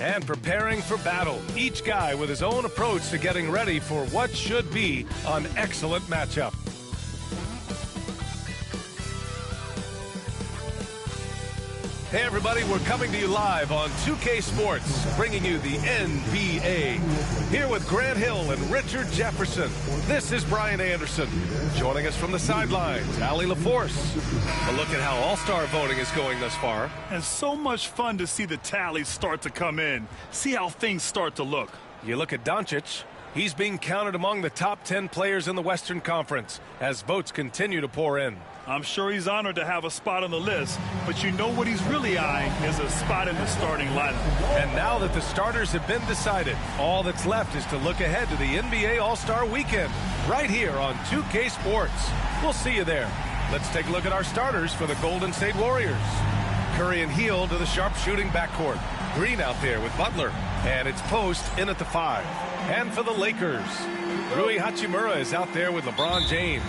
and preparing for battle. Each guy with his own approach to getting ready for what should be an excellent matchup. Hey everybody, we're coming to you live on 2K Sports, bringing you the NBA. Here with Grant Hill and Richard Jefferson, this is Brian Anderson. Joining us from the sidelines, Allie LaForce. A look at how All-Star voting is going thus far. And so much fun to see the tallies start to come in. See how things start to look. You look at Doncic. He's being counted among the top 10 players in the Western Conference as votes continue to pour in. I'm sure he's honored to have a spot on the list, but you know what he's really eyeing is a spot in the starting lineup. And now that the starters have been decided, all that's left is to look ahead to the NBA All-Star Weekend, right here on 2K Sports. We'll see you there. Let's take a look at our starters for the Golden State Warriors. Curry and Hield to the sharpshooting backcourt. Green out there with Butler, and it's Post in at the 5. And for the Lakers, Rui Hachimura is out there with LeBron James.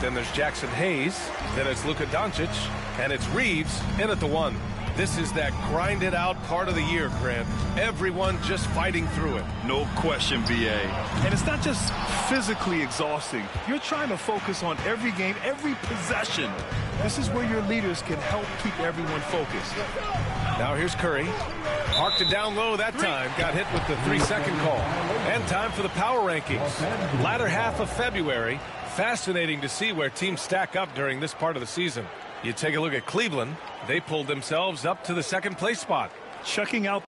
Then there's Jackson Hayes, then it's Luka Doncic, and it's Reeves in at the 1. This is that grinded out part of the year, Grant. Everyone just fighting through it. No question, BA. And it's not just physically exhausting. You're trying to focus on every game, every possession. This is where your leaders can help keep everyone focused. Now here's Curry. Parked it down low that time. Got hit with the 3-second call. And time for the power rankings. Latter half of February. Fascinating to see where teams stack up during this part of the season. You take a look at Cleveland. They pulled themselves up to the second place spot. Checking out.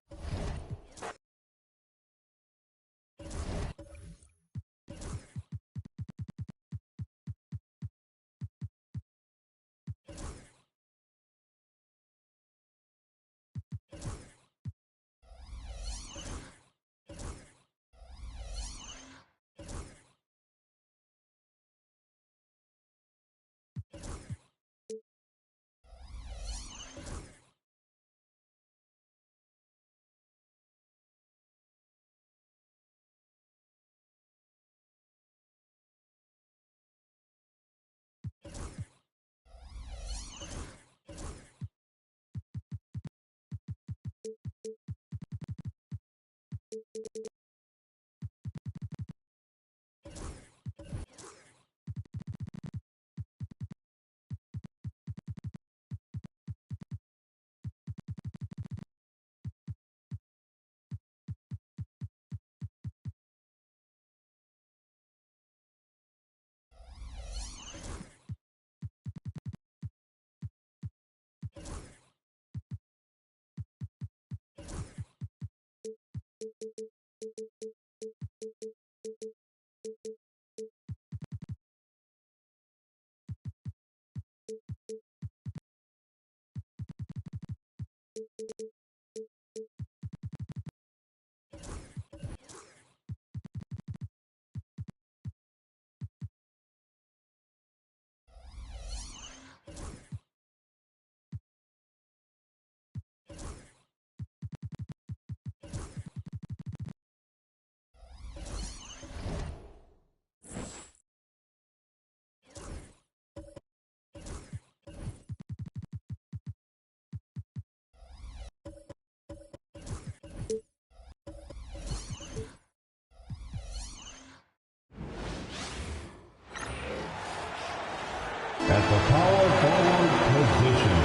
At the power forward position,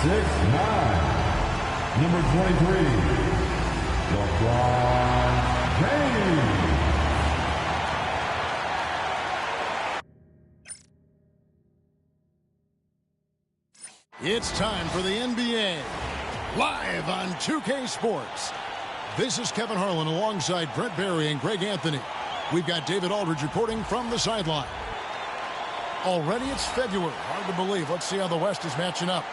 6'9", number 23, LeBron James. It's time for the NBA, live on 2K Sports. This is Kevin Harlan alongside Brent Barry and Greg Anthony. We've got David Aldridge reporting from the sideline. Already it's February. Hard to believe. Let's see how the West is matching up.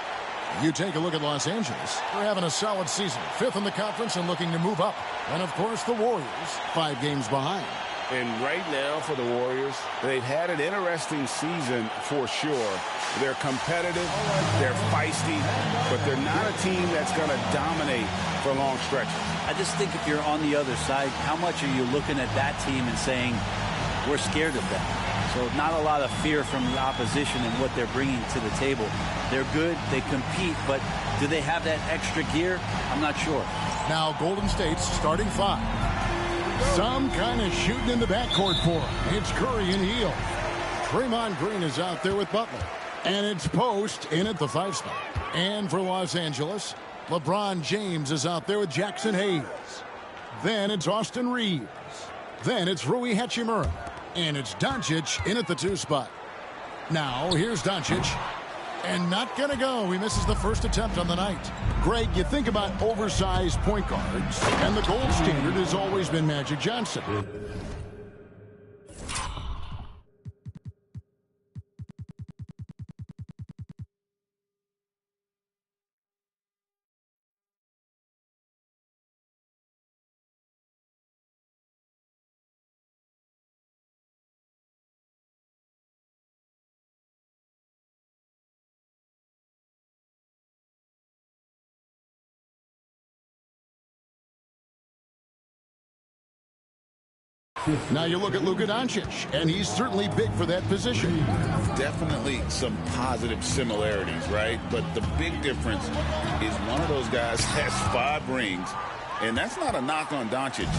You take a look at Los Angeles. They're having a solid season. 5th in the conference and looking to move up. And, of course, the Warriors, 5 games behind. And right now for the Warriors, they've had an interesting season for sure. They're competitive, they're feisty, but they're not a team that's going to dominate for long stretches. I just think if you're on the other side, how much are you looking at that team and saying, we're scared of them? So not a lot of fear from the opposition and what they're bringing to the table. They're good, they compete, but do they have that extra gear? I'm not sure. Now Golden State's starting 5. Some kind of shooting in the backcourt for him. It's Curry and Hield. Draymond Green is out there with Butler. And it's Post in at the 5 spot. And for Los Angeles, LeBron James is out there with Jackson Hayes. Then it's Austin Reeves. Then it's Rui Hachimura. And it's Doncic in at the 2 spot. Now here's Doncic. And not going to go. He misses the first attempt on the night. Greg, you think about oversized point guards, and the gold standard has always been Magic Johnson. Now you look at Luka Doncic, and he's certainly big for that position. Definitely some positive similarities, right? But the big difference is one of those guys has 5 rings, and that's not a knock on Doncic.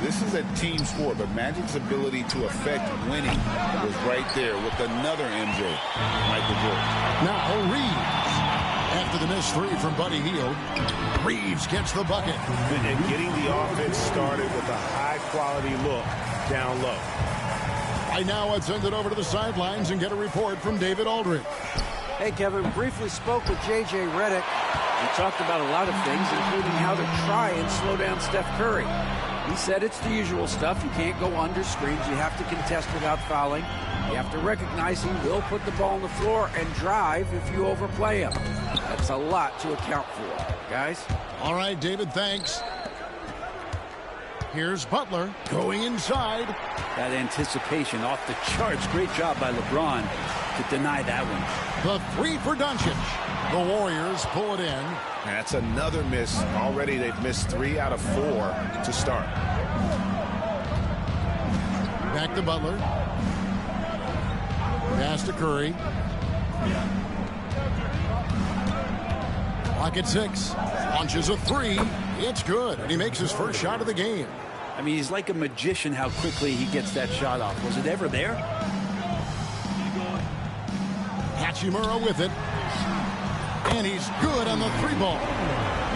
This is a team sport, but Magic's ability to affect winning was right there with another MJ, Michael Jordan. Now Reeves. After the missed 3 from Buddy Hield, Reeves gets the bucket. And getting the offense started with a high-quality look down low. Right now, let's send it over to the sidelines and get a report from David Aldridge. Hey, Kevin, briefly spoke with J.J. Redick. He talked about a lot of things, including how to try and slow down Steph Curry. He said it's the usual stuff. You can't go under screens. You have to contest without fouling. You have to recognize he will put the ball on the floor and drive if you overplay him. That's a lot to account for, guys. All right, David, thanks. Here's Butler going inside. That anticipation off the charts. Great job by LeBron to deny that one. The 3 for Doncic. The Warriors pull it in. That's another miss. Already they've missed 3 out of 4 to start. Back to Butler. Pass to Curry. Clock at 6. Launches a 3. It's good. And he makes his first shot of the game. I mean, he's like a magician how quickly he gets that shot off. Was it ever there? Hachimura with it. And he's good on the 3 ball.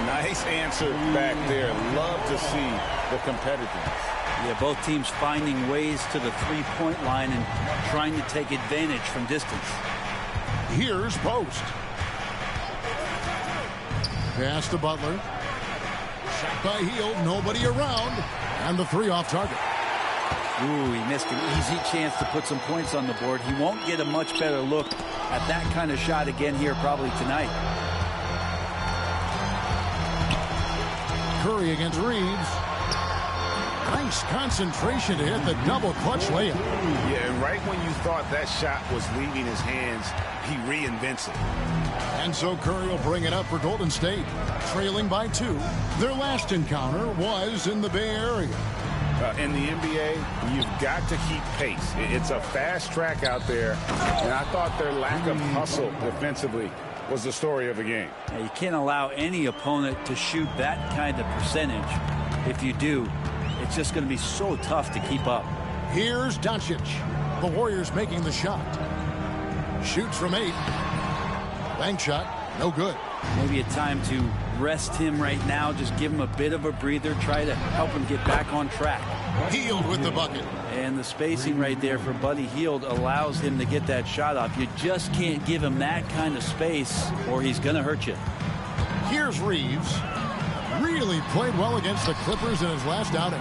Nice answer back there. Love to see the competitiveness. Yeah, both teams finding ways to the 3-point line and trying to take advantage from distance. Here's Post. Pass to Butler. Shot by Hield. Nobody around. And the 3 off target. Ooh, he missed an easy chance to put some points on the board. He won't get a much better look at that kind of shot again here probably tonight. Curry against Reeves. Nice concentration to hit the double clutch layup. Yeah, and right when you thought that shot was leaving his hands, he reinvents it. And so Curry will bring it up for Golden State, trailing by 2. Their last encounter was in the Bay Area. In the NBA, you've got to keep pace. It's a fast track out there, and I thought their lack of hustle defensively was the story of the game. Now, you can't allow any opponent to shoot that kind of percentage. If you do, it's just going to be so tough to keep up. Here's Doncic. The Warriors making the shot. Shoots from 8. Bank shot, no good. Maybe a time to rest him right now. Just give him a bit of a breather. Try to help him get back on track. Hield with the bucket. And the spacing right there for Buddy Hield allows him to get that shot off. You just can't give him that kind of space or he's going to hurt you. Here's Reeves. Really played well against the Clippers in his last outing.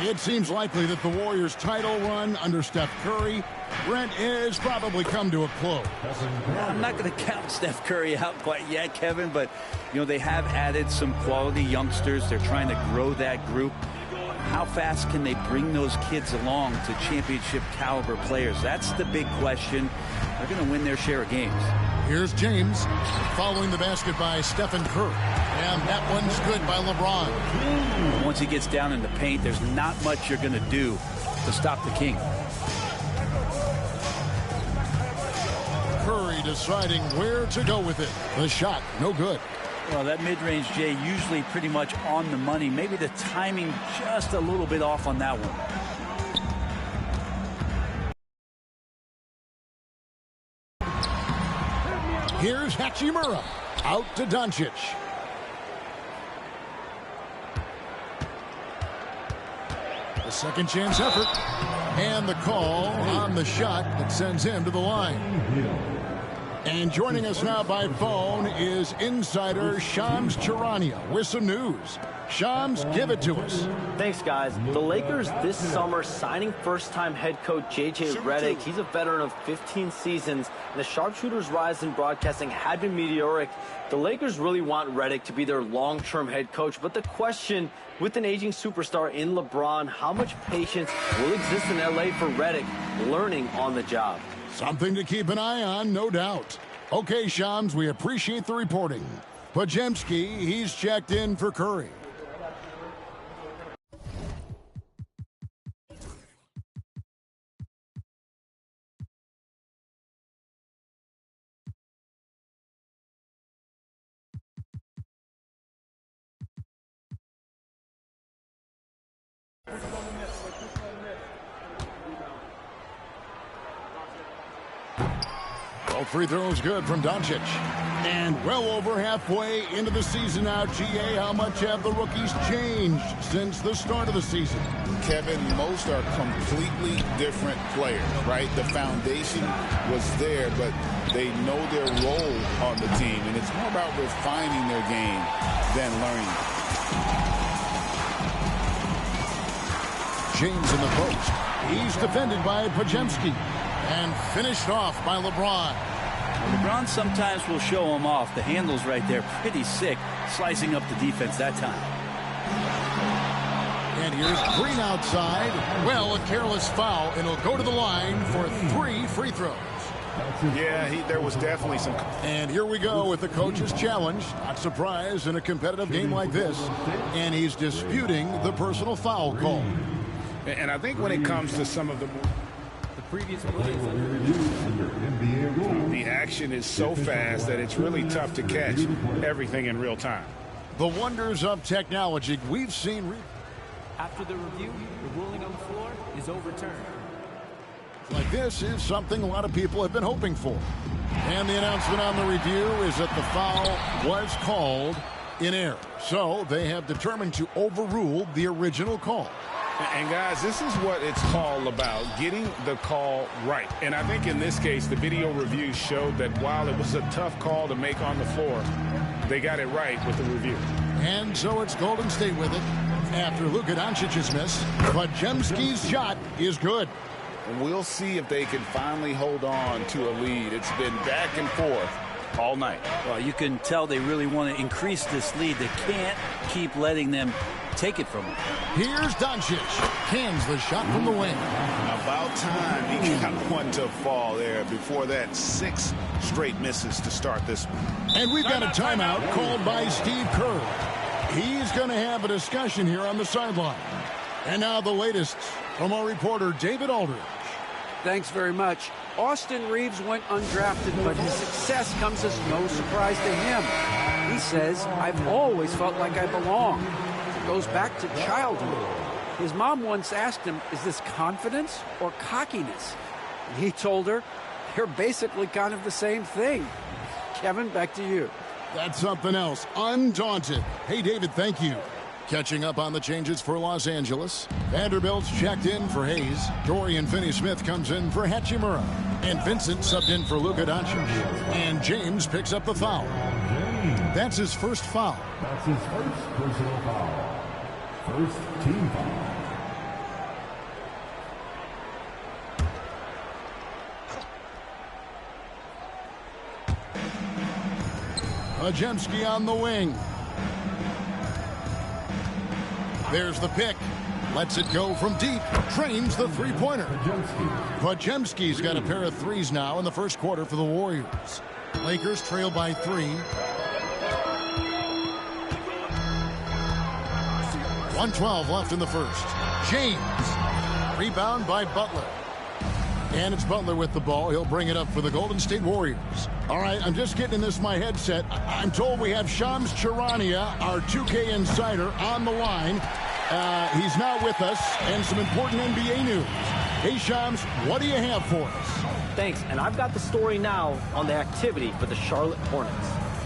It seems likely that the Warriors' title run under Steph Curry, Brent, is probably come to a close. I'm not going to count Steph Curry out quite yet, Kevin, but, you know, they have added some quality youngsters. They're trying to grow that group. How fast can they bring those kids along to championship caliber players? That's the big question. They're going to win their share of games. Here's James following the basket by Stephen Curry. And that one's good by LeBron. Once he gets down in the paint, there's not much you're going to do to stop the King. Curry deciding where to go with it. The shot, no good. Well, that mid-range, Jay, usually pretty much on the money. Maybe the timing just a little bit off on that one. Here's Hachimura. Out to Doncic. The second chance effort. And the call on the shot that sends him to the line. And joining us now by phone is insider Shams Charania with some news. Shams, give it to us. Thanks, guys. The Lakers this summer signing first-time head coach J.J. Redick. He's a veteran of 15 seasons, and the sharpshooter's rise in broadcasting had been meteoric. The Lakers really want Redick to be their long-term head coach, but the question, with an aging superstar in LeBron, how much patience will exist in L.A. for Redick learning on the job? Something to keep an eye on, no doubt. Okay, Shams, we appreciate the reporting. Podziemski, he's checked in for Curry. Both free throws good from Doncic. And well over halfway into the season now, GA, how much have the rookies changed since the start of the season? Kevin, most are completely different players, right? The foundation was there, but they know their role on the team, and it's more about refining their game than learning. James in the post. He's defended by Podziemski and finished off by LeBron. LeBron sometimes will show him off. The handle's right there, pretty sick, slicing up the defense that time. And here's Green outside. Well, a careless foul, and he'll go to the line for 3 free throws. Yeah, there was definitely some. And here we go with the coach's challenge. Not surprised in a competitive game like this. And he's disputing the personal foul call. And I think when it comes to some of the previous plays under NBA rules, the action is so fast that it's really tough to catch everything in real time. The wonders of technology we've seen. After the review, the ruling on the floor is overturned. Like this is something a lot of people have been hoping for. And the announcement on the review is that the foul was called in error. So they have determined to overrule the original call. And guys, this is what it's all about, getting the call right. And I think in this case, the video review showed that while it was a tough call to make on the floor, they got it right with the review. And so it's Golden State with it. After Luka Doncic's miss, Podziemski's shot is good. And we'll see if they can finally hold on to a lead. It's been back and forth all night. Well, you can tell they really want to increase this lead. They can't keep letting them take it from him. Here's Doncic. Cans the shot from the wing. About time he got one to fall there. Before that, 6 straight misses to start this one. And we've got a timeout called by Steve Kerr. He's going to have a discussion here on the sideline. And now the latest from our reporter, David Aldridge. Thanks very much. Austin Reeves went undrafted, but his success comes as no surprise to him. He says, "I've always felt like I belong." It goes back to childhood. His mom once asked him, "Is this confidence or cockiness?" And he told her, "They're basically kind of the same thing." Kevin, back to you. That's something else. Undaunted. Hey, David, thank you. Catching up on the changes for Los Angeles. Vanderbilt's checked in for Hayes. Dorian Finney-Smith comes in for Hachimura. And Vincent subbed in for Luka Doncic. And James picks up the foul. That's his first foul. That's his first personal foul. First team foul. Podziemski on the wing. There's the pick. Lets it go from deep. Trains the three-pointer. Podziemski's got a pair of threes now in the first quarter for the Warriors. Lakers trail by 3. 1:12 left in the first. James. Rebound by Butler. And it's Butler with the ball. He'll bring it up for the Golden State Warriors. All right, I'm just getting in this my headset. I'm told we have Shams Charania, our 2K insider, on the line. He's now with us, and some important NBA news. Hey, Shams, what do you have for us? Thanks, and I've got the story now on the activity for the Charlotte Hornets.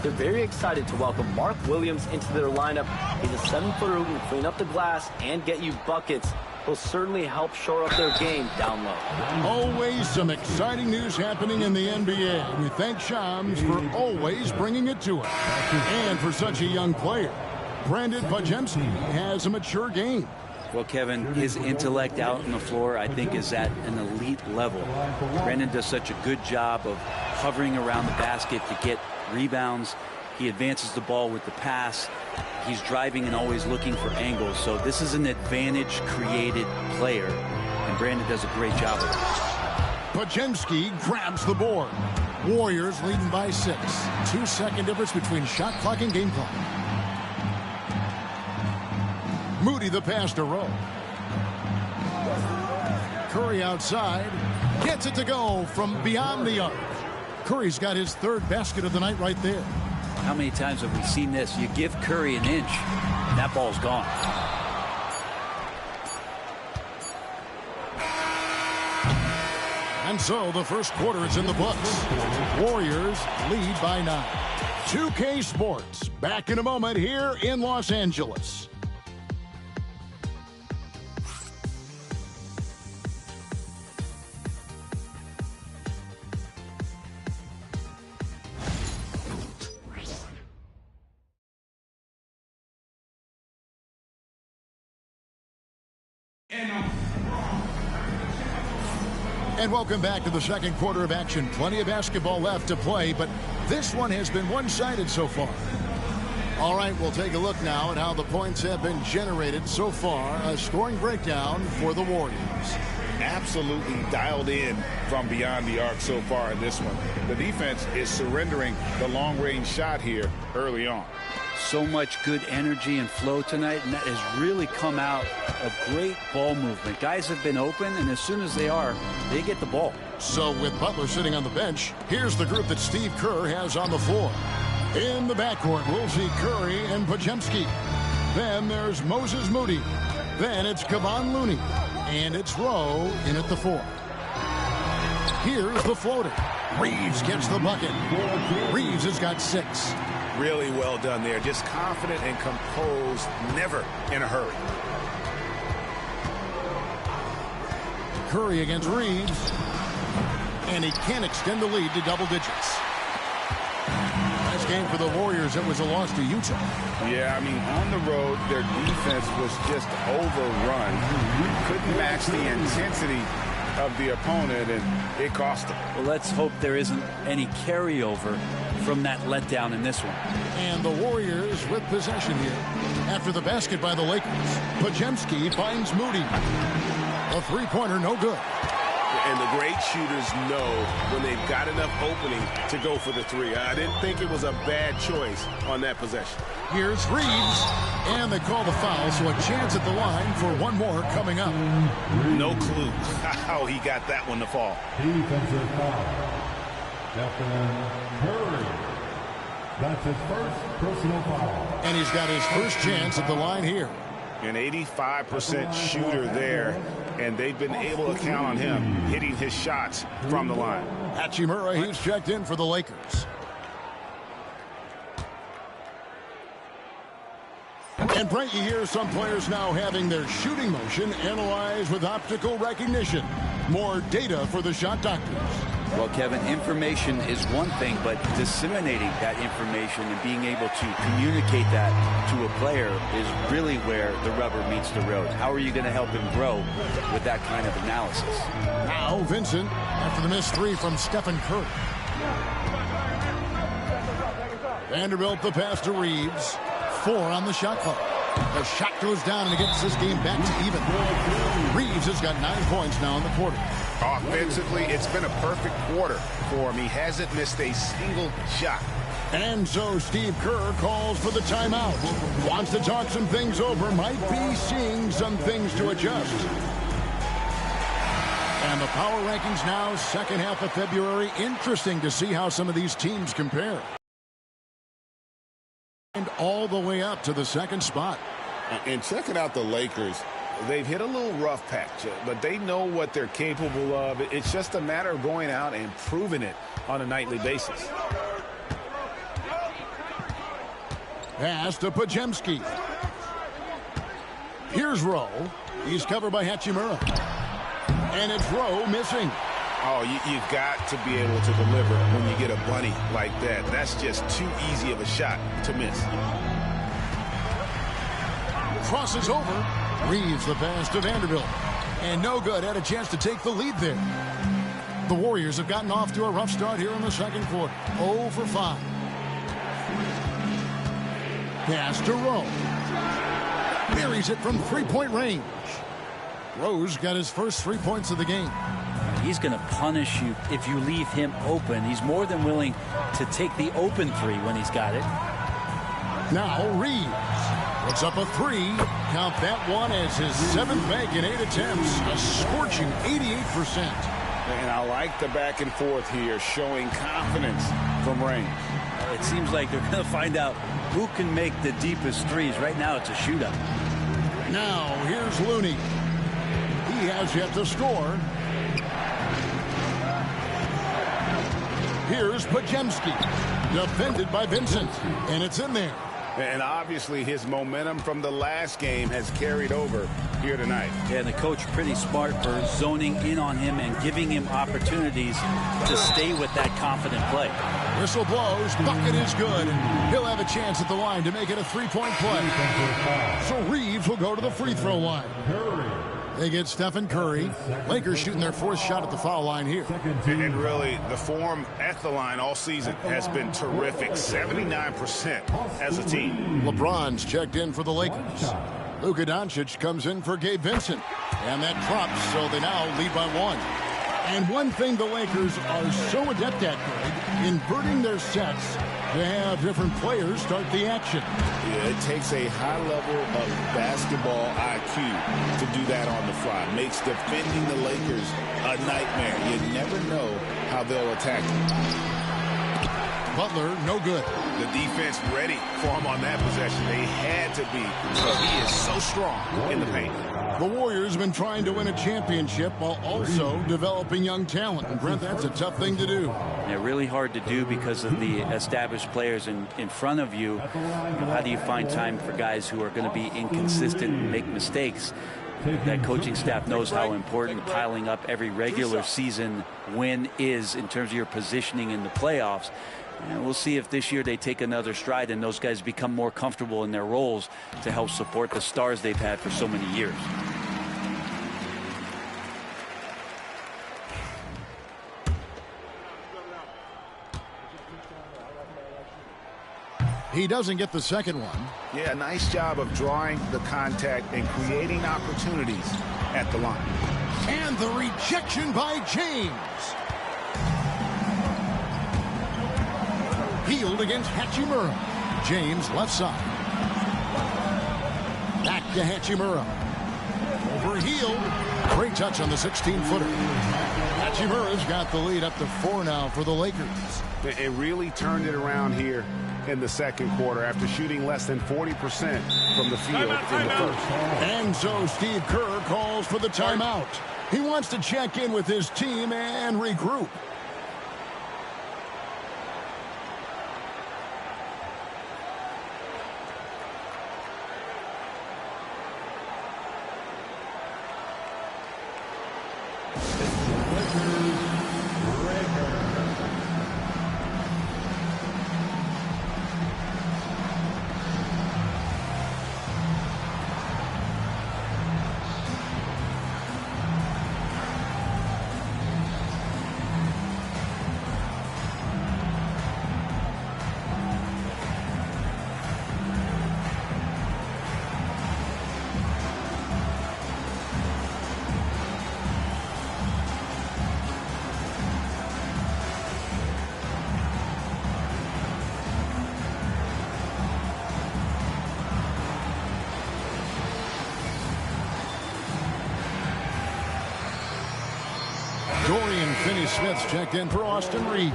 They're very excited to welcome Mark Williams into their lineup. He's a 7-footer who can clean up the glass and get you buckets. Will certainly help shore up their game down low. Always some exciting news happening in the NBA. We thank Shams for always bringing it to us. And for such a young player, Brandon Pajemski has a mature game. Well, Kevin, his intellect out on the floor, I think, is at an elite level. Brandon does such a good job of hovering around the basket to get rebounds. He advances the ball with the pass. He's driving and always looking for angles. So this is an advantage-created player, and Brandon does a great job of it. Pajemski grabs the board. Warriors leading by 6. 2-second difference between shot clock and game clock. Moody the pass to Rowe. Curry outside. Gets it to go from beyond the arc. Curry's got his 3rd basket of the night right there. How many times have we seen this? You give Curry an inch, and that ball's gone. And so the first quarter is in the books. Warriors lead by 9. 2K Sports back in a moment here in Los Angeles. And welcome back to the second quarter of action. Plenty of basketball left to play, but this one has been one-sided so far. All right, we'll take a look now at how the points have been generated so far. A scoring breakdown for the Warriors. Absolutely dialed in from beyond the arc so far in this one. The defense is surrendering the long-range shot here early on. So much good energy and flow tonight, and that has really come out of great ball movement. Guys have been open, and as soon as they are, they get the ball. So with Butler sitting on the bench, here's the group that Steve Kerr has on the floor. In the backcourt, we'll see Curry and Pajemski. Then there's Moses Moody. Then it's Kevon Looney. And it's Rowe in at the 4. Here's the floater. Reeves gets the bucket. Reeves has got 6. Really well done there. Just confident and composed, never in a hurry. Curry against Reeves. And he can't extend the lead to double digits. Nice game for the Warriors. It was a loss to Utah. Yeah, I mean, on the road, their defense was just overrun. Couldn't match the intensity of the opponent, and it cost them. Well, let's hope there isn't any carryover from that letdown in this one. And the Warriors with possession here. After the basket by the Lakers, Pajemski finds Moody. A three-pointer, no good. And the great shooters know when they've got enough opening to go for the 3. I didn't think it was a bad choice on that possession. Here's Reeves, and they call the foul, so a chance at the line for one more coming up. No clue how he got that one to fall. Defensive foul. Stephen Curry. That's his first personal foul. And he's got his first chance at the line here. An 85% shooter there, and they've been able to count on him hitting his shots from the line. Hachimura, he's checked in for the Lakers. And Brent, you hear some players now having their shooting motion analyzed with optical recognition. More data for the shot doctors. Well, Kevin, information is one thing, but disseminating that information and being able to communicate that to a player is really where the rubber meets the road. How are you going to help him grow with that kind of analysis? Now Vincent, after the missed 3 from Stephen Curry. Vanderbilt the pass to Reeves. 4 on the shot clock. The shot goes down and it gets this game back to even. Reeves has got 9 points now in the quarter. Offensively, it's been a perfect quarter for him. He hasn't missed a single shot. And so Steve Kerr calls for the timeout. Wants to talk some things over. Might be seeing some things to adjust. And the power rankings now, second half of February. Interesting to see how some of these teams compare. And all the way up to the second spot. And checking out the Lakers, they've hit a little rough patch, but they know what they're capable of. It's just a matter of going out and proving it on a nightly basis. Pass to Pajemski. Here's Rowe. He's covered by Hachimura. And it's Rowe missing. Oh, you've got to be able to deliver when you get a bunny like that. That's just too easy of a shot to miss. Crosses over. Reeves the pass to Vanderbilt. And no good. Had a chance to take the lead there. The Warriors have gotten off to a rough start here in the second quarter. 0 for 5. Pass to Rowe. Buries it from three-point range. Rose got his first 3 points of the game. He's going to punish you if you leave him open. He's more than willing to take the open three when he's got it. Now Reeves puts up a three. Count that one as his 7th bank in 8 attempts. A scorching 88%. And I like the back and forth here, showing confidence from range. It seems like they're going to find out who can make the deepest threes. Right now it's a shootout. Now here's Looney. He has yet to score. Here's Pajemski. Defended by Vincent. And it's in there. And obviously his momentum from the last game has carried over here tonight. Yeah, and the coach pretty smart for zoning in on him and giving him opportunities to stay with that confident play. Whistle blows. Bucket is good. He'll have a chance at the line to make it a three-point play. So Reeves will go to the free throw line. They get Stephen Curry. Lakers shooting their 4th shot at the foul line here. And really, the form at the line all season has been terrific. 79% as a team. LeBron's checked in for the Lakers. Luka Doncic comes in for Gabe Vincent. And that drops, so they now lead by 1. And one thing the Lakers are so adept at, Greg, inverting their sets to have different players start the action. Yeah, it takes a high level of basketball IQ to do that on the fly. Makes defending the Lakers a nightmare. You never know how they'll attack you. Butler, no good. The defense ready for him on that possession. They had to be, because he is so strong in the paint. The Warriors have been trying to win a championship while also developing young talent. And Brent, that's a tough thing to do. Yeah, really hard to do because of the established players in front of you. How do you find time for guys who are going to be inconsistent and make mistakes? That coaching staff knows how important piling up every regular season win is in terms of your positioning in the playoffs. And we'll see if this year they take another stride and those guys become more comfortable in their roles to help support the stars they've had for so many years. He doesn't get the second one. Yeah, nice job of drawing the contact and creating opportunities at the line. And the rejection by James. Healed against Hachimura. James left side. Back to Hachimura. Overhealed. Great touch on the 16-footer. Hachimura's got the lead up to 4 now for the Lakers. It really turned it around here in the second quarter after shooting less than 40% from the field in the first. And so Steve Kerr calls for the timeout. He wants to check in with his team and regroup. Finney-Smith's checked in for Austin Reed.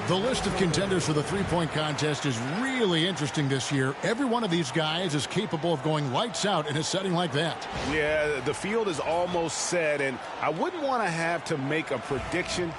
The list of contenders for the three-point contest is really interesting this year. Every one of these guys is capable of going lights out in a setting like that. Yeah, the field is almost set, and I wouldn't want to have to make a prediction.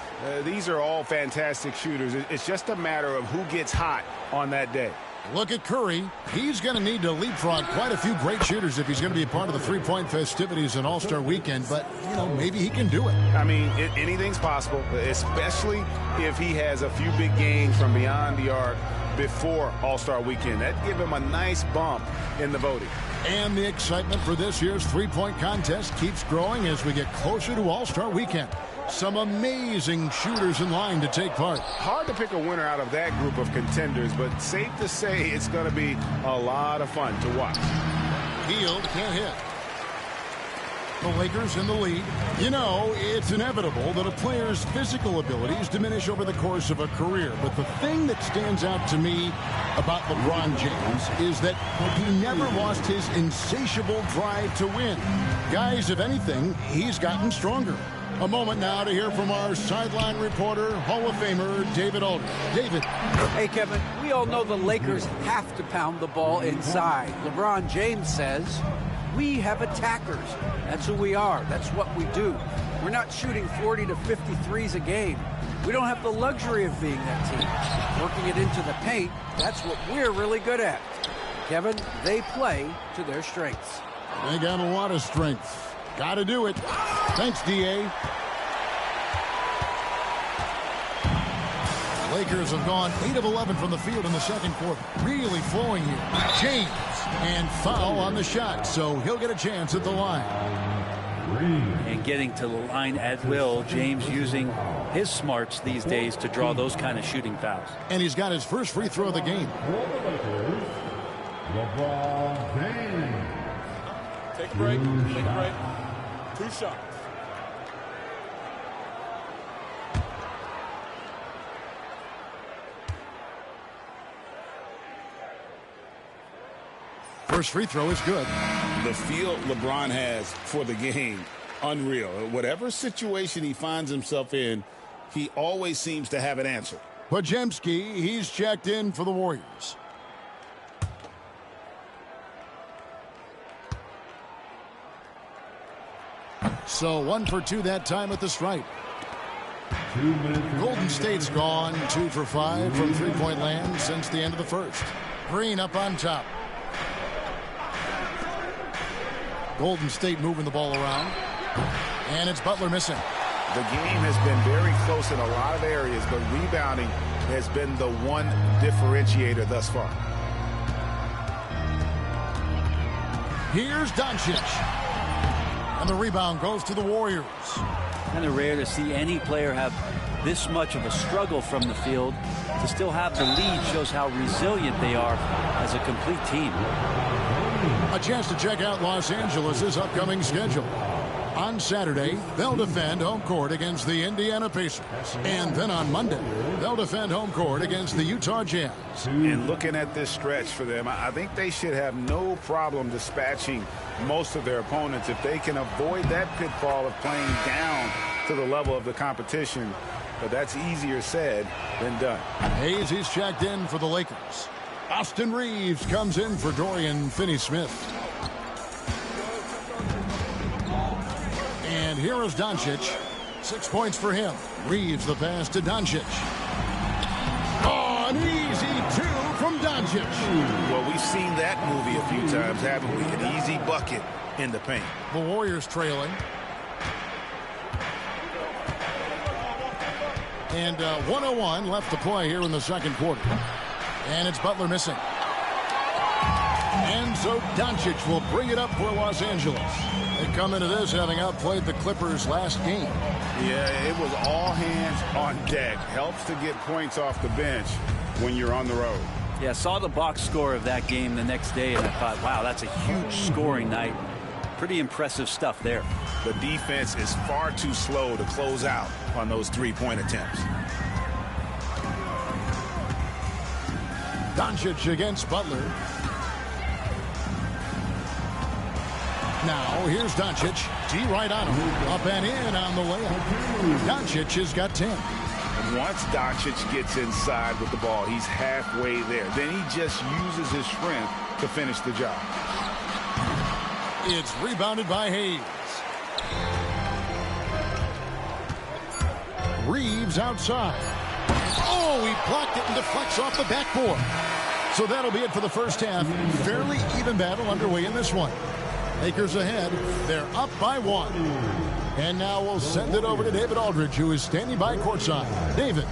These are all fantastic shooters. It's just a matter of who gets hot on that day. Look at Curry. He's going to need to leapfrog quite a few great shooters if he's going to be a part of the three-point festivities in All-Star Weekend. But, you know, maybe he can do it. I mean, anything's possible, especially if he has a few big games from beyond the arc before All-Star Weekend. That'd give him a nice bump in the voting. And the excitement for this year's three-point contest keeps growing as we get closer to All-Star Weekend. Some amazing shooters in line to take part. Hard to pick a winner out of that group of contenders, but safe to say it's going to be a lot of fun to watch. Hield can't hit. The Lakers in the lead. You know, it's inevitable that a player's physical abilities diminish over the course of a career. But the thing that stands out to me about LeBron James is that he never lost his insatiable drive to win. Guys, if anything, he's gotten stronger. A moment now to hear from our sideline reporter, Hall of Famer David Aldridge. David. Hey, Kevin, we all know the Lakers have to pound the ball inside. LeBron James says, we have attackers. That's who we are. That's what we do. We're not shooting 40 to 50 threes a game. We don't have the luxury of being that team. Working it into the paint, that's what we're really good at. Kevin, they play to their strengths. They got a lot of strength. Got to do it. Thanks, D.A. Lakers have gone 8 of 11 from the field in the second quarter. Really flowing here. James. And foul on the shot, so he'll get a chance at the line. And getting to the line at will, James using his smarts these days to draw those kind of shooting fouls. And he's got his first free throw of the game. LeBron James. Take a break. Take a break. 2 shots. First free throw is good. The feel LeBron has for the game, unreal. Whatever situation he finds himself in, he always seems to have an answer. Podziemski, he's checked in for the Warriors. So 1 for 2 that time at the stripe. Golden State's gone 2 for 5 from three-point land since the end of the first. Green up on top. Golden State moving the ball around. And it's Butler missing. The game has been very close in a lot of areas, but rebounding has been the one differentiator thus far. Here's Doncic. And the rebound goes to the Warriors. Kind of rare to see any player have this much of a struggle from the field. To still have the lead shows how resilient they are as a complete team. A chance to check out Los Angeles' upcoming schedule. On Saturday, they'll defend home court against the Indiana Pacers. And then on Monday, they'll defend home court against the Utah Jazz. And looking at this stretch for them, I think they should have no problem dispatching most of their opponents if they can avoid that pitfall of playing down to the level of the competition. But that's easier said than done. Hayes, he's checked in for the Lakers. Austin Reeves comes in for Dorian Finney-Smith. And here is Doncic. 6 points for him. Reeves the pass to Doncic. Oh, an easy 2 from Doncic. Well, we've seen that movie a few times, haven't we? An easy bucket in the paint. The Warriors trailing. And 1:01 left to play here in the second quarter. And it's Butler missing. And so Doncic will bring it up for Los Angeles. They come into this having outplayed the Clippers last game. Yeah, it was all hands on deck. Helps to get points off the bench when you're on the road. Yeah, saw the box score of that game the next day, and I thought, wow, that's a huge scoring night. Pretty impressive stuff there. The defense is far too slow to close out on those three-point attempts. Doncic against Butler. Now, here's Doncic. D right on him. Up and in on the layup. Doncic has got 10. Once Doncic gets inside with the ball, he's halfway there. Then he just uses his strength to finish the job. It's rebounded by Hayes. Reeves outside. Oh, he blocked it and deflects off the backboard. So that'll be it for the first half. Fairly even battle underway in this one. Lakers ahead. They're up by 1. And now we'll send it over to David Aldridge, who is standing by courtside. David.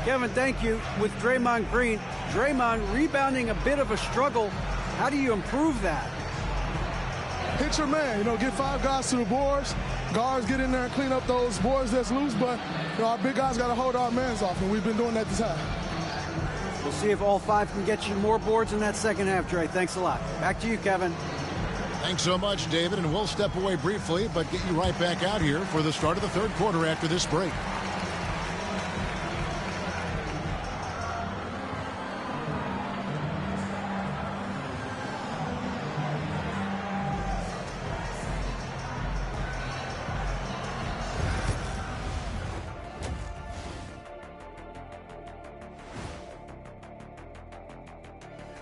Kevin, thank you. With Draymond Green, Draymond rebounding a bit of a struggle. How do you improve that? Hit your man, get 5 guys to the boards. Guards get in there and clean up those boards that's loose, but our big guys got to hold our mans off, and we've been doing that this half. We'll see if all 5 can get you more boards in that second half, Dre. Thanks a lot. Back to you, Kevin. Thanks so much, David, and we'll step away briefly, but get you right back out here for the start of the third quarter after this break.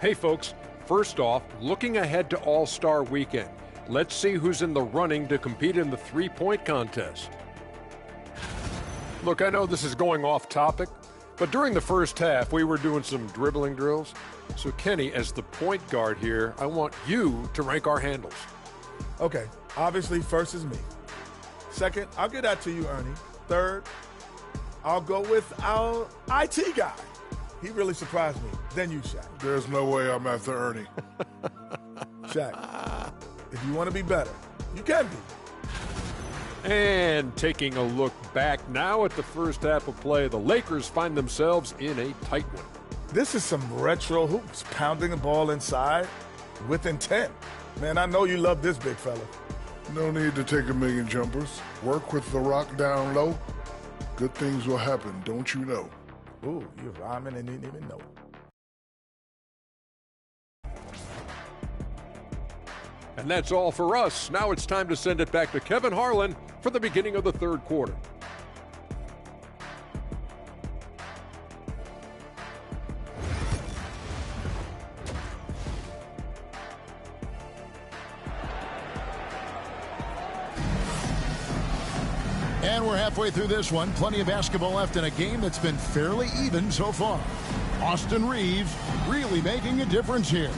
Hey folks, first off, looking ahead to All-Star Weekend. Let's see who's in the running to compete in the three-point contest. Look, I know this is going off topic, but during the first half, we were doing some dribbling drills. So Kenny, as the point guard here, I want you to rank our handles. Okay, obviously first is me. Second, I'll get that to you, Ernie. Third, I'll go with our IT guy. He really surprised me. Then you, Shaq. There's no way I'm after Ernie. Shaq, if you want to be better, you can be. And taking a look back now at the first half of play, the Lakers find themselves in a tight one. This is some retro hoops, pounding the ball inside with intent. Man, I know you love this big fella. No need to take a million jumpers. Work with the rock down low. Good things will happen, don't you know? Ooh, you're rhyming and didn't even know it. And that's all for us. Now it's time to send it back to Kevin Harlan for the beginning of the third quarter. And we're halfway through this one. Plenty of basketball left in a game that's been fairly even so far. Austin Reeves really making a difference here.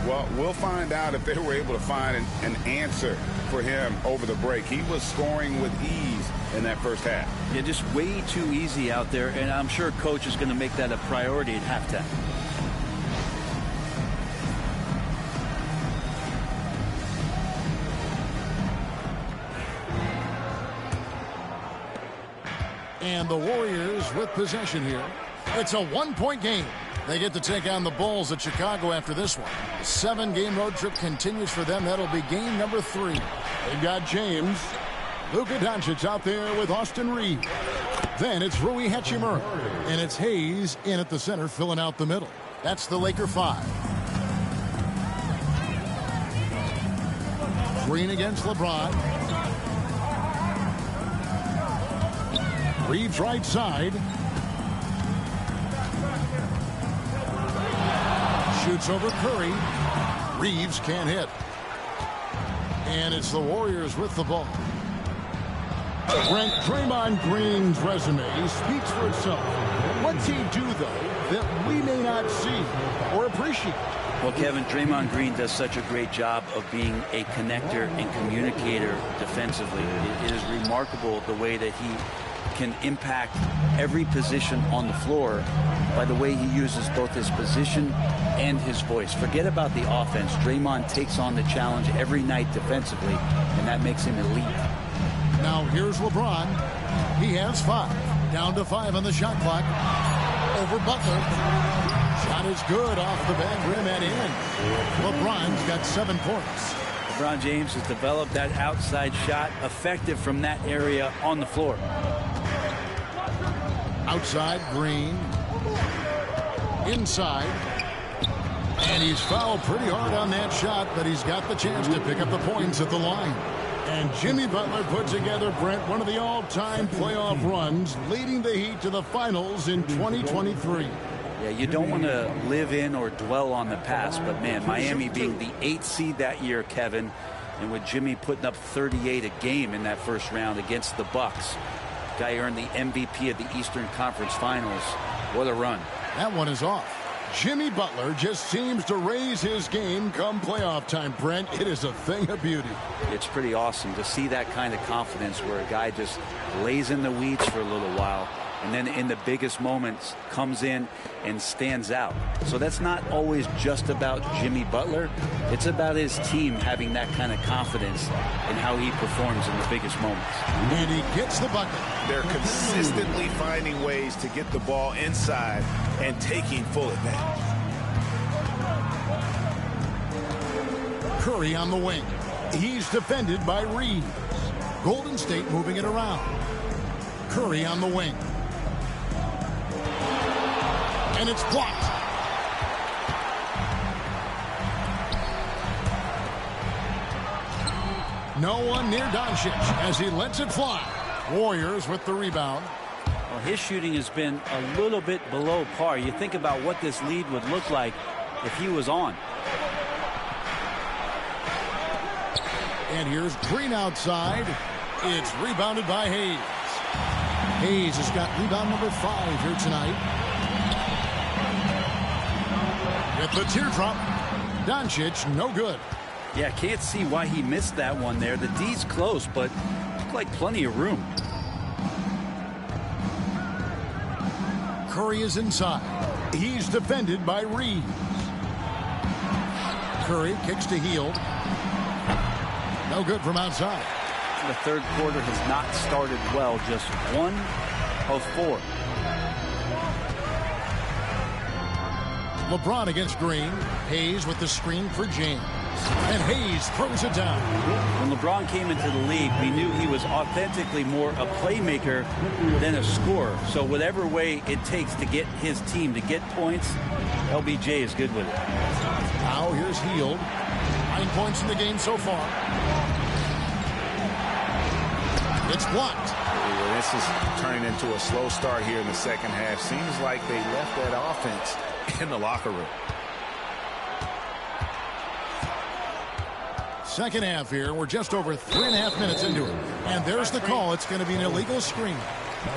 Well, we'll find out if they were able to find an answer for him over the break. He was scoring with ease in that first half. Yeah, just way too easy out there, and I'm sure Coach is going to make that a priority at halftime. And the Warriors with possession here. It's a one-point game. They get to take on the Bulls at Chicago after this one. The 7-game road trip continues for them. That'll be game number 3. They've got James. Luka Doncic out there with Austin Reeves. Then it's Rui Hachimura. And it's Hayes in at the center filling out the middle. That's the Laker 5. Green against LeBron. Reeves right side. Shoots over Curry. Reeves can't hit. And it's the Warriors with the ball. Draymond Green's resume speaks for itself. What's he do, though, that we may not see or appreciate? Well, Kevin, Draymond Green does such a great job of being a connector and communicator defensively. It is remarkable the way that he can impact every position on the floor by the way he uses both his position and his voice. Forget about the offense. Draymond takes on the challenge every night defensively, and that makes him elite. Now here's LeBron. He has 5. Down to 5 on the shot clock. Over Butler. Shot is good off the back rim and in. LeBron's got 7 points. LeBron James has developed that outside shot effective from that area on the floor. Outside, Green. Inside. And he's fouled pretty hard on that shot, but he's got the chance to pick up the points at the line. And Jimmy Butler put together, Brent, one of the all-time playoff runs, leading the Heat to the finals in 2023. Yeah, you don't want to live in or dwell on the past, but man, Miami being the 8th seed that year, Kevin, and with Jimmy putting up 38 a game in that first round against the Bucks. Guy earned the MVP of the Eastern Conference Finals. What a run. That one is off. Jimmy Butler just seems to raise his game come playoff time, Brent. It is a thing of beauty. It's pretty awesome to see that kind of confidence where a guy just lays in the weeds for a little while and then in the biggest moments comes in and stands out. So that's not always just about Jimmy Butler. It's about his team having that kind of confidence in how he performs in the biggest moments. And he gets the bucket. They're consistently finding ways to get the ball inside and taking full advantage. Curry on the wing. He's defended by Reeves. Golden State moving it around. Curry on the wing. And it's blocked. No one near Doncic as he lets it fly. Warriors with the rebound. Well, his shooting has been a little bit below par. You think about what this lead would look like if he was on. And here's Green outside. It's rebounded by Hayes. Hayes has got rebound number 5 here tonight. With the teardrop, Doncic, no good. Yeah, can't see why he missed that one there. The D's close, but looked like plenty of room. Curry is inside. He's defended by Reeves. Curry kicks to Hield. No good from outside. The third quarter has not started well, just 1 of 4. LeBron against Green. Hayes with the screen for James. And Hayes throws it down. When LeBron came into the league, we knew he was authentically more a playmaker than a scorer. So whatever way it takes to get his team to get points, LBJ is good with it. Now here's Hield. 9 points in the game so far. It's blocked. This is turning into a slow start here in the second half. Seems like they left that offense in the locker room. Second half here. We're just over 3.5 minutes into it. And there's the call. It's going to be an illegal screen.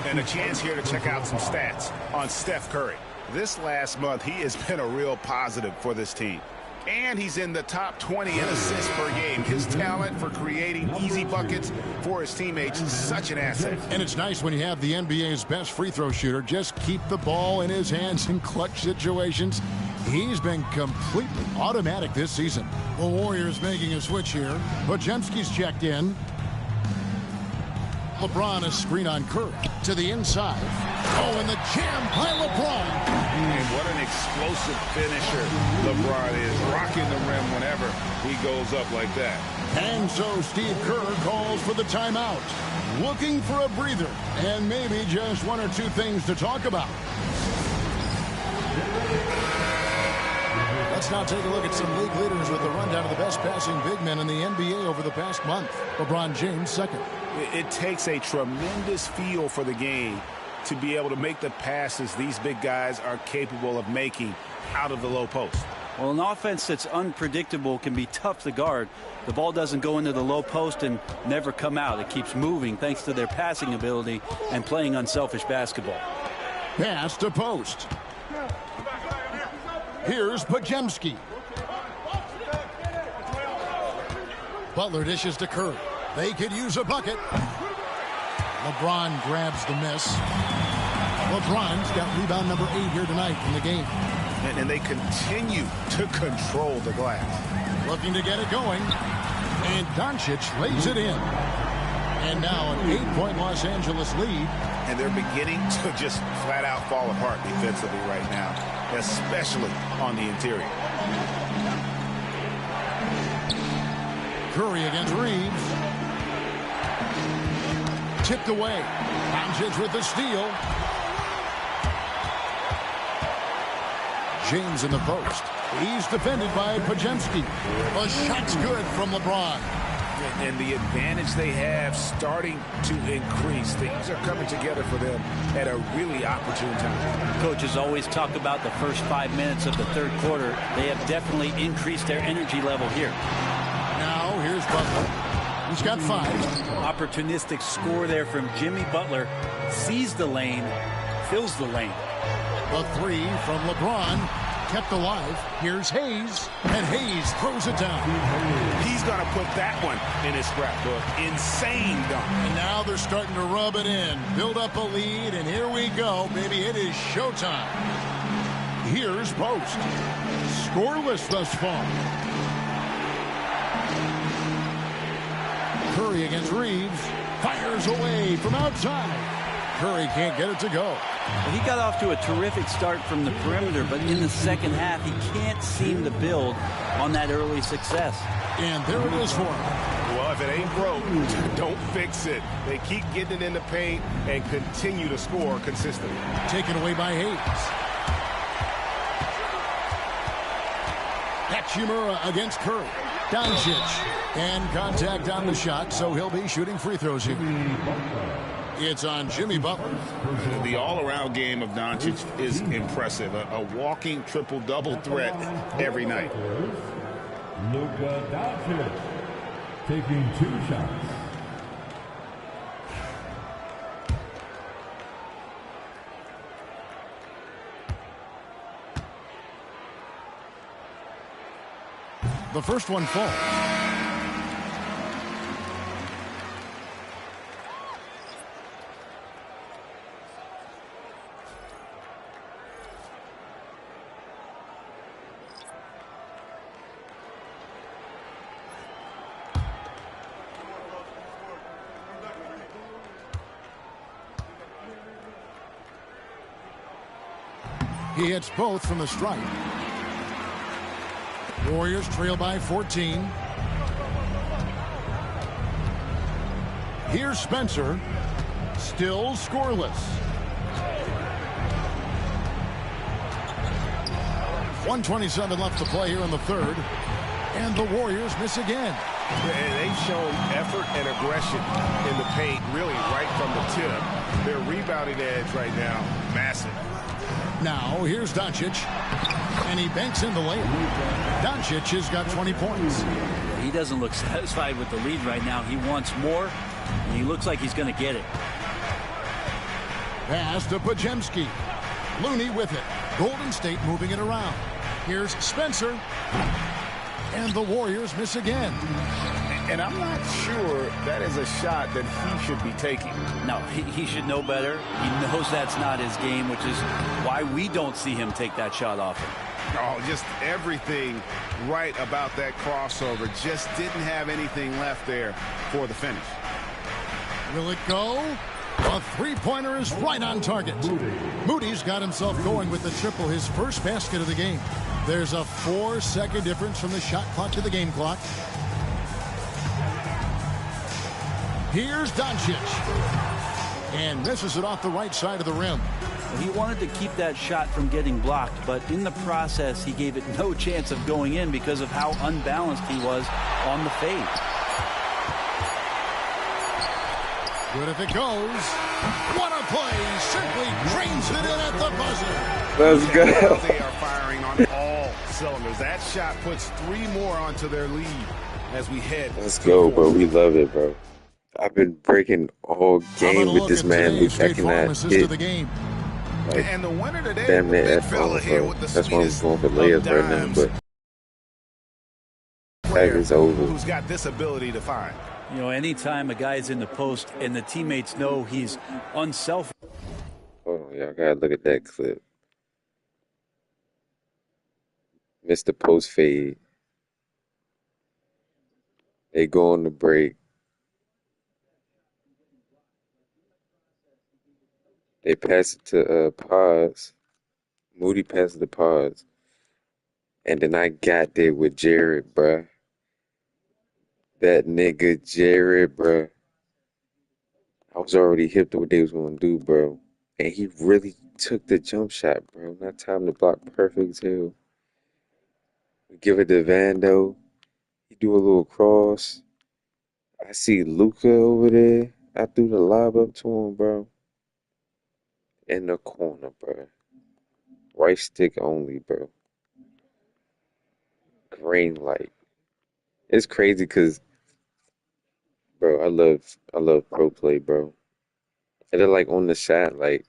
And a chance here to check out some stats on Steph Curry. This last month, he has been a real positive for this team. And he's in the top 20 in assists per game. His talent for creating easy buckets for his teammates is such an asset. And it's nice when you have the NBA's best free throw shooter just keep the ball in his hands in clutch situations. He's been completely automatic this season. The Warriors making a switch here. Podziemski's checked in. LeBron a screen on Curry to the inside. Oh, and the jam by LeBron. And what an explosive finisher LeBron is, rocking the rim whenever he goes up like that. And so Steve Kerr calls for the timeout, looking for a breather and maybe just 1 or 2 things to talk about. Let's now take a look at some league leaders with the rundown of the best passing big men in the NBA over the past month. LeBron James second. It takes a tremendous feel for the game to be able to make the passes these big guys are capable of making out of the low post. Well, an offense that's unpredictable can be tough to guard. The ball doesn't go into the low post and never come out. It keeps moving thanks to their passing ability and playing unselfish basketball. Pass to post. Here's Podziemski. Butler dishes to Curry. They could use a bucket. LeBron grabs the miss. LeBron's got rebound number 8 here tonight in the game. And they continue to control the glass. Looking to get it going. And Doncic lays it in. And now an 8-point Los Angeles lead. And they're beginning to just flat out fall apart defensively right now, especially on the interior. Curry against Reeves. Tipped away. Doncic with the steal. James in the post. He's defended by Pajemski. A shot's good from LeBron. And the advantage they have starting to increase. Things are coming together for them at a really opportune time. Coaches always talk about the first 5 minutes of the third quarter. They have definitely increased their energy level here. Now here's Butler. He's got 5. Opportunistic score there from Jimmy Butler. Sees the lane, fills the lane. The 3 from LeBron. Kept alive. Here's Hayes, and Hayes throws it down. He's going to put that one in his scrapbook. Insane dunk. And now they're starting to rub it in, build up a lead, and here we go, baby. It is showtime. Here's Post. Scoreless thus far. Curry against Reeves. Fires away from outside. Curry can't get it to go. Well, he got off to a terrific start from the perimeter, but in the second half, he can't seem to build on that early success. And there it is for him. Well, if it ain't broke, don't fix it. They keep getting it in the paint and continue to score consistently. Taken away by Hayes. Hachimura against Curry. Doncic. And contact on the shot, so he'll be shooting free throws here. It's on Jimmy Butler. The all-around game of Doncic is impressive. A walking triple-double threat every night. Luka Doncic taking 2 shots. The first one falls. He hits both from the stripe. Warriors trail by 14. Here's Spencer. Still scoreless. 1:27 left to play here in the third. And the Warriors miss again. And they've shown effort and aggression in the paint, really right from the tip. Their rebounding edge right now, massive. Now, here's Doncic. And he banks in the layup. Doncic has got 20 points. He doesn't look satisfied with the lead right now. He wants more, and he looks like he's going to get it. Pass to Pajemski. Looney with it. Golden State moving it around. Here's Spencer. And the Warriors miss again. And I'm not sure that is a shot that he should be taking. No, he should know better. He knows that's not his game, which is why we don't see him take that shot often. Oh, just everything right about that crossover. Just didn't have anything left there for the finish. Will it go? A three-pointer is right on target. Moody's got himself going with the triple, his first basket of the game. There's a 4-second difference from the shot clock to the game clock. Here's Doncic. And misses it off the right side of the rim. He wanted to keep that shot from getting blocked, but in the process, he gave it no chance of going in because of how unbalanced he was on the fade. Good if it goes. What a play. Simply drains it in at the buzzer. Let's go. They are firing on all cylinders. That shot puts 3 more onto their lead as we head. Let's go, bro. We love it, bro. I've been breaking all game with this man. We're checking that hit. Like, and the winner today, damn near big F fella here with the that's why I'm sweetest going for layups right now, but that is over. Who's got this ability to find? You know, anytime a guy's in the post and the teammates know he's unselfish. Oh, y'all gotta look at that clip. Mr. Post fade. They go on the break. They pass it to Pods. Moody passes the Pods. And then I got there with Jared, bruh. That nigga Jared, bruh. I was already hip to what they was gonna do, bro. And he really took the jump shot, bro. Not time to block, perfect too. We give it to Vando. He do a little cross. I see Luca over there. I threw the lob up to him, bro. In the corner, bro. Right stick only, bro. Green light. It's crazy because, bro, I love pro play, bro. And then like on the shot, like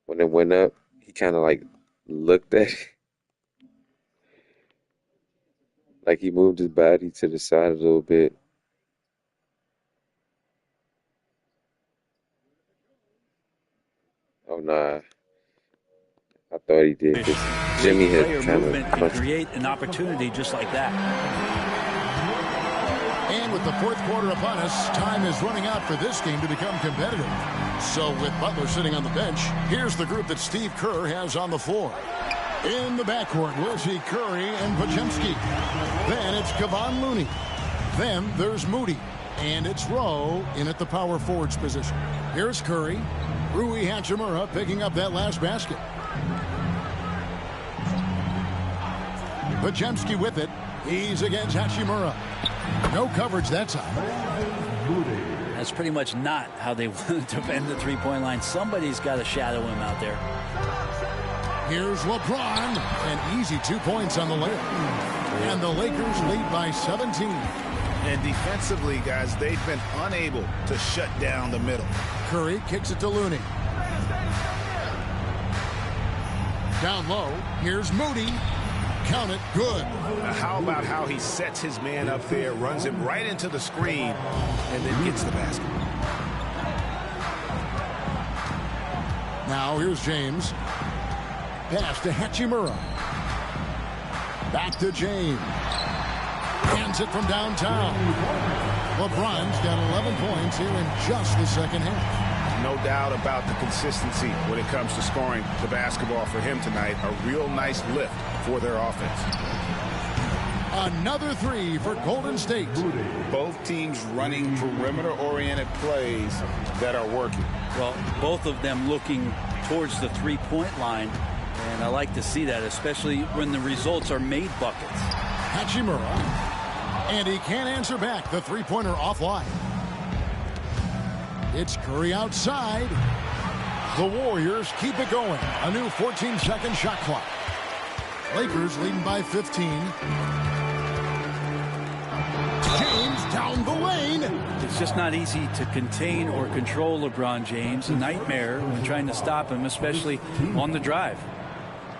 when it went up, he kind of like looked at it. Like he moved his body to the side a little bit. Oh nah, I thought he did because Jimmy had Player kind movement of can punched. create an opportunity just like that. And with the fourth quarter upon us, time is running out for this game to become competitive. So with Butler sitting on the bench, here's the group that Steve Kerr has on the floor. In the backcourt, we'll see Curry and Podziemski. Then it's Kevon Looney. Then there's Moody. And it's Rowe in at the power forwards position. Here's Curry. Rui Hachimura picking up that last basket. Podziemski with it. He's against Hachimura. No coverage that time. That's pretty much not how they want to defend the three-point line. Somebody's got to shadow him out there. Here's LeBron. And easy 2 points on the layup. And the Lakers lead by 17. And defensively, guys, they've been unable to shut down the middle. Curry kicks it to Looney. Down low, here's Moody. Count it, good. Now, how about how he sets his man up there, runs him right into the screen, and then gets the basket. Now here's James. Pass to Hachimura. Back to James. Hands it from downtown. LeBron's got 11 points here in just the second half. No doubt about the consistency when it comes to scoring the basketball for him tonight. A real nice lift for their offense. Another three for Golden State. Both teams running perimeter-oriented plays that are working. Well, both of them looking towards the three-point line, and I like to see that, especially when the results are made buckets. Hachimura, and he can't answer back. The three-pointer offline. It's Curry outside. The Warriors keep it going. A new 14-second shot clock. Lakers leading by 15. James down the lane. It's just not easy to contain or control LeBron James. A nightmare when trying to stop him, especially on the drive.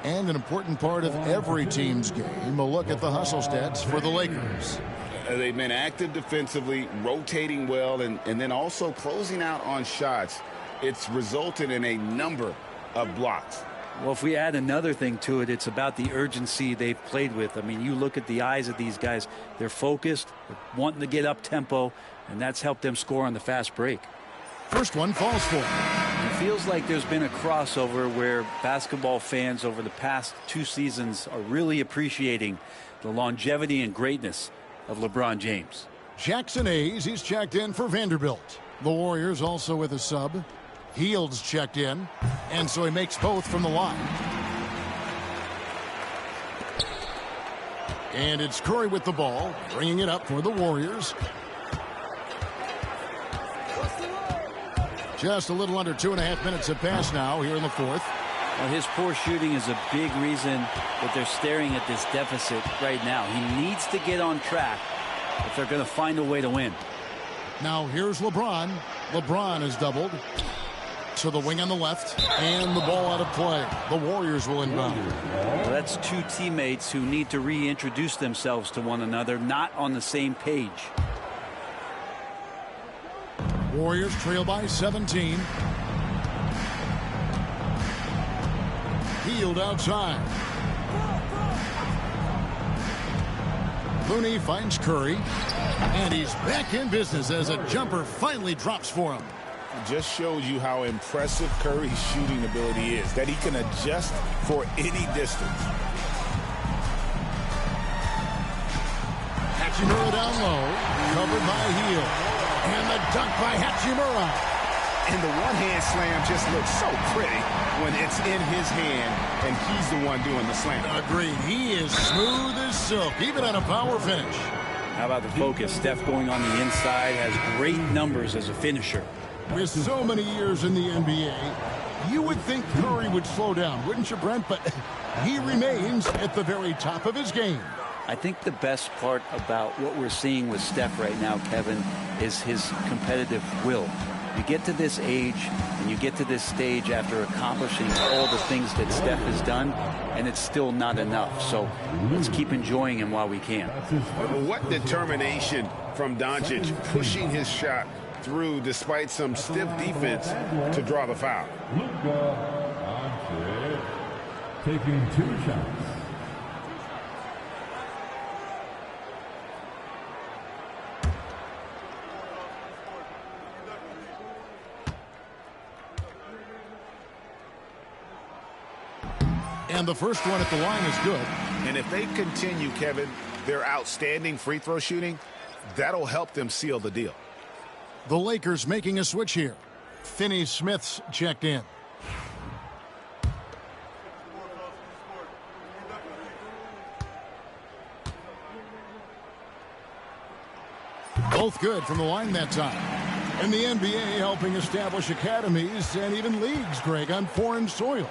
And an important part of every team's game, a look at the hustle stats for the Lakers. They've been active defensively, rotating well, and then also closing out on shots. It's resulted in a number of blocks. Well, if we add another thing to it, it's about the urgency they've played with. I mean, you look at the eyes of these guys. They're focused, they're wanting to get up tempo, and that's helped them score on the fast break. First one falls for him. It feels like there's been a crossover where basketball fans over the past 2 seasons are really appreciating the longevity and greatness of LeBron James. Jackson Hayes, he's checked in for Vanderbilt. The Warriors also with a sub. Heald's checked in, and so he makes both from the line. And it's Curry with the ball, bringing it up for the Warriors. Just a little under 2.5 minutes have passed now here in the fourth. Well, his poor shooting is a big reason that they're staring at this deficit right now. He needs to get on track if they're going to find a way to win. Now here's LeBron. LeBron is doubled. To the wing on the left, and the ball out of play. The Warriors will inbound. Well, that's 2 teammates who need to reintroduce themselves to one another, not on the same page. Warriors trail by 17. Hield outside. Looney finds Curry, and he's back in business as a jumper finally drops for him. Just shows you how impressive Curry's shooting ability is, that he can adjust for any distance. Hachimura down low, covered by Hield. And the dunk by Hachimura. And the one-hand slam just looks so pretty when it's in his hand and he's the one doing the slam. Agreed. He is smooth as silk, even on a power finish. How about the focus? Steph going on the inside has great numbers as a finisher. With so many years in the NBA, you would think Curry would slow down, wouldn't you, Brent? But he remains at the very top of his game. I think the best part about what we're seeing with Steph right now, Kevin, is his competitive will. You get to this age and you get to this stage after accomplishing all the things that Steph has done, and it's still not enough. So let's keep enjoying him while we can. What determination from Doncic, pushing his shot through despite some stiff defense to draw the foul. Luka Doncic taking 2 shots. And the first one at the line is good. And if they continue, Kevin, their outstanding free throw shooting, that'll help them seal the deal. The Lakers making a switch here. Finney-Smith's checked in. Both good from the line that time. And the NBA helping establish academies and even leagues, Greg, on foreign soil.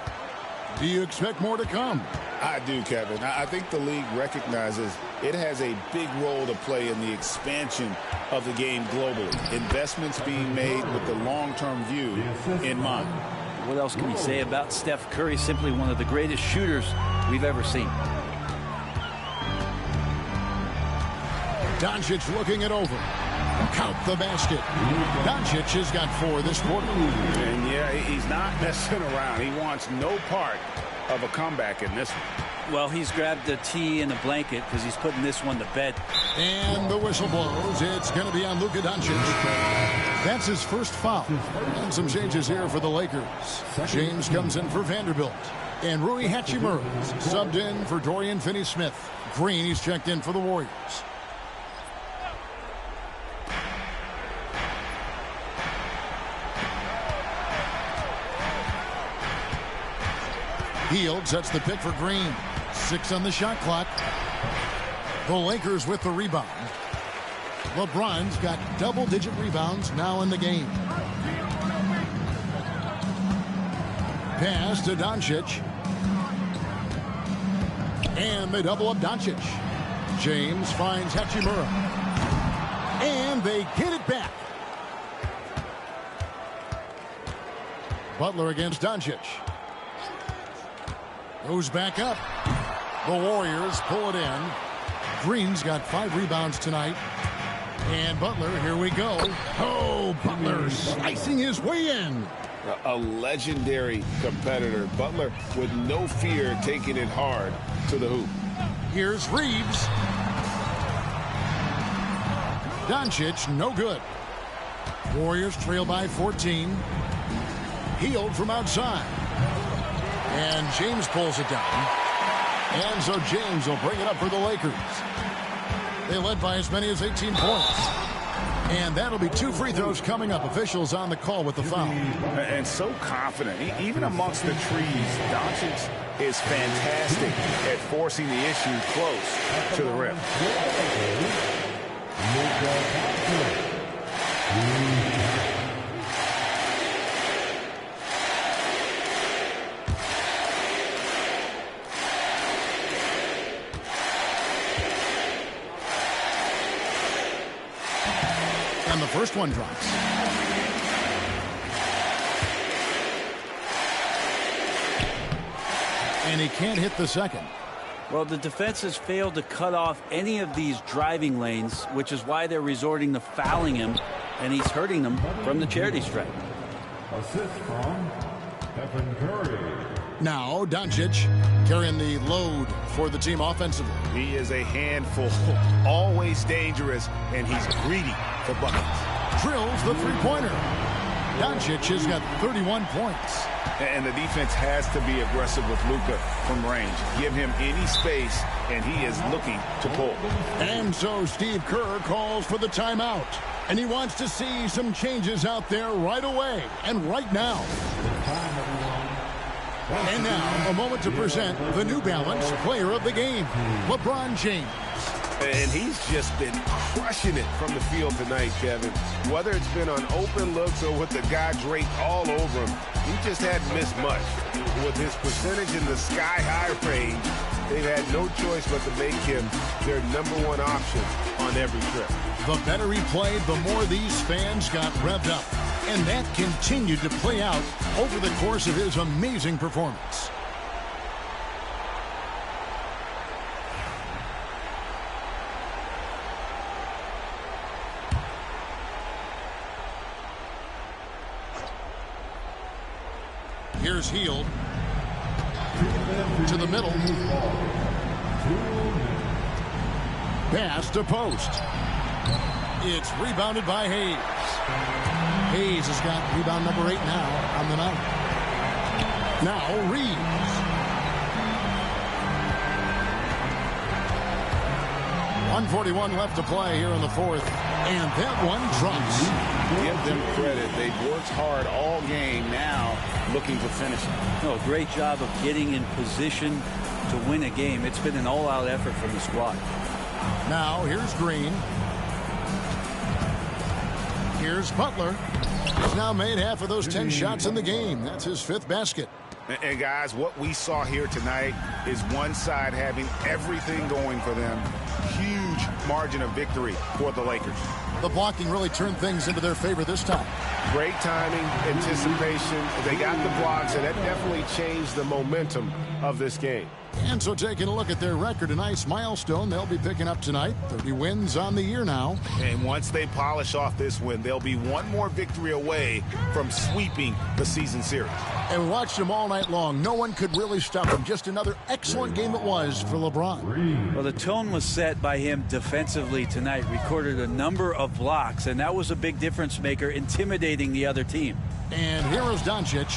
Do you expect more to come? I do, Kevin. I think the league recognizes it has a big role to play in the expansion of the game globally. Investments being made with the long-term view in mind. What else can we say about Steph Curry? Simply one of the greatest shooters we've ever seen. Doncic looking it over. Count the basket. Doncic has got 4 this quarter. And yeah, he's not messing around. He wants no part of a comeback in this one. Well, he's grabbed a tee and a blanket because he's putting this one to bed. And the whistle blows. It's going to be on Luka Doncic. That's his first foul. And some changes here for the Lakers. James comes in for Vanderbilt. And Rui Hachimura subbed in for Dorian Finney-Smith. Green, he's checked in for the Warriors. Hield sets the pick for Green. 6 on the shot clock. The Lakers with the rebound. LeBron's got double-digit rebounds now in the game. Pass to Doncic. And they double up Doncic. James finds Hachimura. And they get it back. Butler against Doncic. Goes back up. The Warriors pull it in. Green's got 5 rebounds tonight. And Butler, here we go. Oh, Butler slicing his way in. A legendary competitor. Butler with no fear taking it hard to the hoop. Here's Reeves. Doncic, no good. Warriors trail by 14. Hield from outside. And James pulls it down. And so James will bring it up for the Lakers. They led by as many as 18 points. And that'll be 2 free throws coming up. Officials on the call with the foul. And so confident. Even amongst the trees, Doncic is fantastic at forcing the issue close to the rim. And the first one drops. And he can't hit the second. Well, the defense has failed to cut off any of these driving lanes, which is why they're resorting to fouling him, and he's hurting them from the charity stripe. Assist from Stephen Curry. Now, Doncic carrying the load for the team offensively. He is a handful, always dangerous, and he's greedy for buckets. Drills the three-pointer. Doncic has got 31 points. And the defense has to be aggressive with Luka from range. Give him any space, and he is looking to pull. And so Steve Kerr calls for the timeout. And he wants to see some changes out there right away and right now. And now, a moment to present the New Balance Player of the Game, LeBron James. And he's just been crushing it from the field tonight, Kevin. Whether it's been on open looks or with the guy draped all over him, he just hadn't missed much. With his percentage in the sky-high range, they've had no choice but to make him their #1 option on every trip. The better he played, the more these fans got revved up. And that continued to play out over the course of his amazing performance. Here's Hield to the middle. Pass to post. It's rebounded by Hayes. Hayes has got rebound number 8 now on the night. Now Reeves. 1:41 left to play here in the fourth. And that one drops. Give them credit. They've worked hard all game, now looking to finish it. No, great job of getting in position to win a game. It's been an all-out effort from the squad. Now here's Green. Here's Butler. He's now made half of those 10 shots in the game. That's his 5th basket. And guys, what we saw here tonight is one side having everything going for them. Huge margin of victory for the Lakers. The blocking really turned things into their favor this time. Great timing, anticipation. They got the blocks, and that definitely changed the momentum of this game. And so taking a look at their record, a nice milestone they'll be picking up tonight. 30 wins on the year now. And once they polish off this win, they'll be one more victory away from sweeping the season series. And watched them all night long. No one could really stop them. Just another excellent game it was for LeBron. Well, the tone was set by him defensively tonight. Recorded a number of blocks, and that was a big difference maker, intimidating the other team. And here is Doncic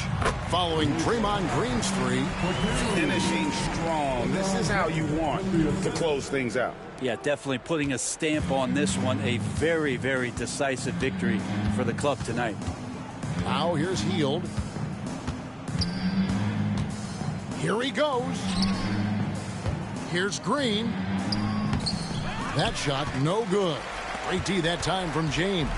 following Draymond Green's 3. Finishing strong. This is how you want to close things out. Yeah, definitely putting a stamp on this one. A very, very decisive victory for the club tonight. Now here's Hield. Here he goes. Here's Green. That shot no good. Great D that time from James.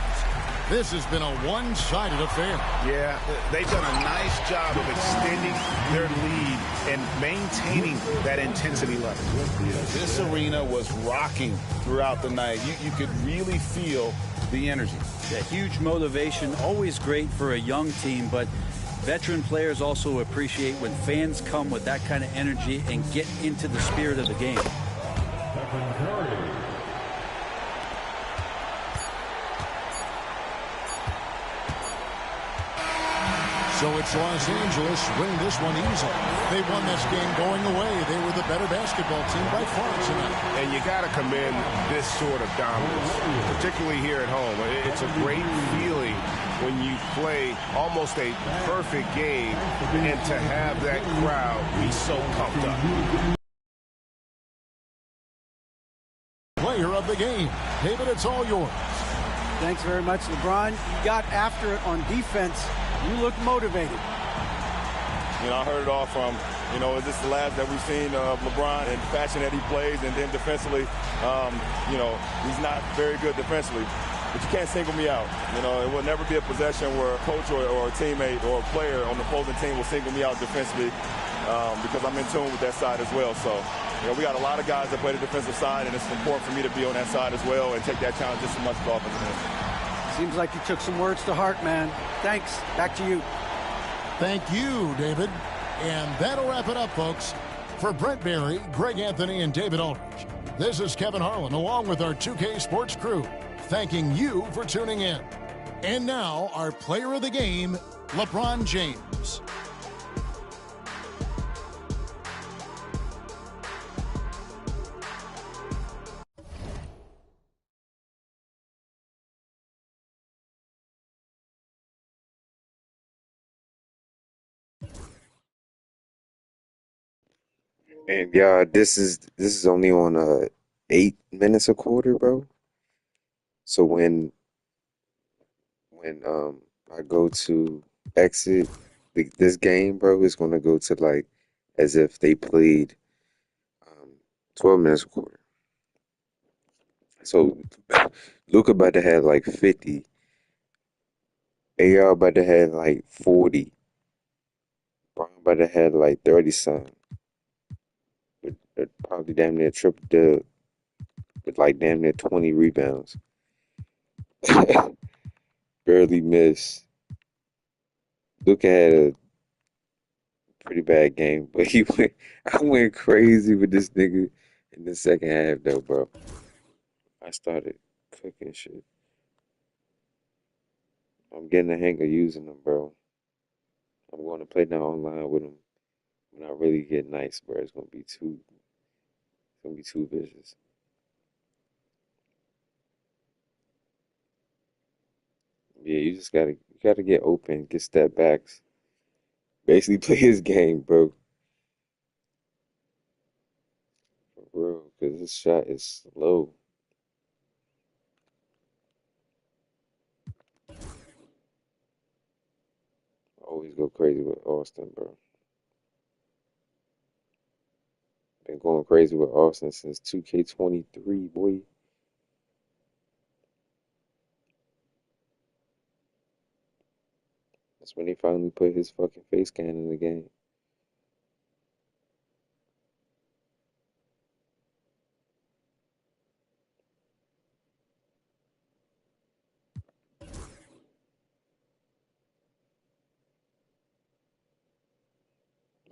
This has been a one-sided affair. Yeah, they've done a nice job of extending their lead and maintaining that intensity level. This arena was rocking throughout the night. You could really feel the energy. Yeah, huge motivation, always great for a young team, but veteran players also appreciate when fans come with that kind of energy and get into the spirit of the game. So it's Los Angeles winning this one easily. They won this game going away. They were the better basketball team by far tonight. And you got to commend this sort of dominance, particularly here at home. It's a great feeling when you play almost a perfect game and to have that crowd be so pumped up. Player of the game. David, it's all yours. Thanks very much, LeBron. You got after it on defense. You look motivated. You know, I heard it all from, is this the last that we've seen of LeBron and the fashion that he plays, and then defensively, he's not very good defensively. But you can't single me out. It will never be a possession where a coach or a teammate or a player on the opposing team will single me out defensively because I'm in tune with that side as well. So, we got a lot of guys that play the defensive side, and it's important for me to be on that side as well and take that challenge just as much as the offensive end. Seems like you took some words to heart, man. Thanks. Back to you. Thank you, David. And that'll wrap it up, folks. For Brent Barry, Greg Anthony, and David Aldridge, this is Kevin Harlan, along with our 2K Sports crew, thanking you for tuning in. And now, our player of the game, LeBron James. And yeah, this is only on 8 minutes a quarter, bro. So when I go to exit this game, bro, it's gonna go to like as if they played 12 minutes a quarter. So Luca about to have like 50. AR about to have like 40. Brown about to have like 30 something. With probably damn near triple dub with like damn near 20 rebounds. Barely missed. Luca had a pretty bad game, but I went crazy with this nigga in the second half though, bro. I started cooking shit. I'm getting the hang of using them, bro. I'm going to play now online with them when I really get nice, bro. It's gonna be too vicious. Yeah, you gotta get open, get step backs, basically play his game, bro. For real, because his shot is slow. I always go crazy with Austin, bro. Been going crazy with Austin since 2K23, boy. That's when they finally put his fucking face scan in the game.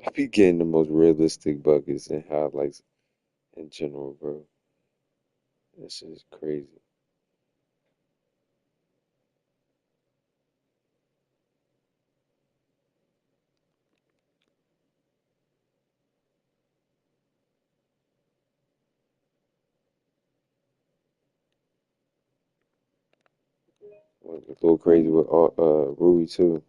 I be getting the most realistic buckets and highlights in general, bro. That shit is crazy. Went a little crazy with Rui too.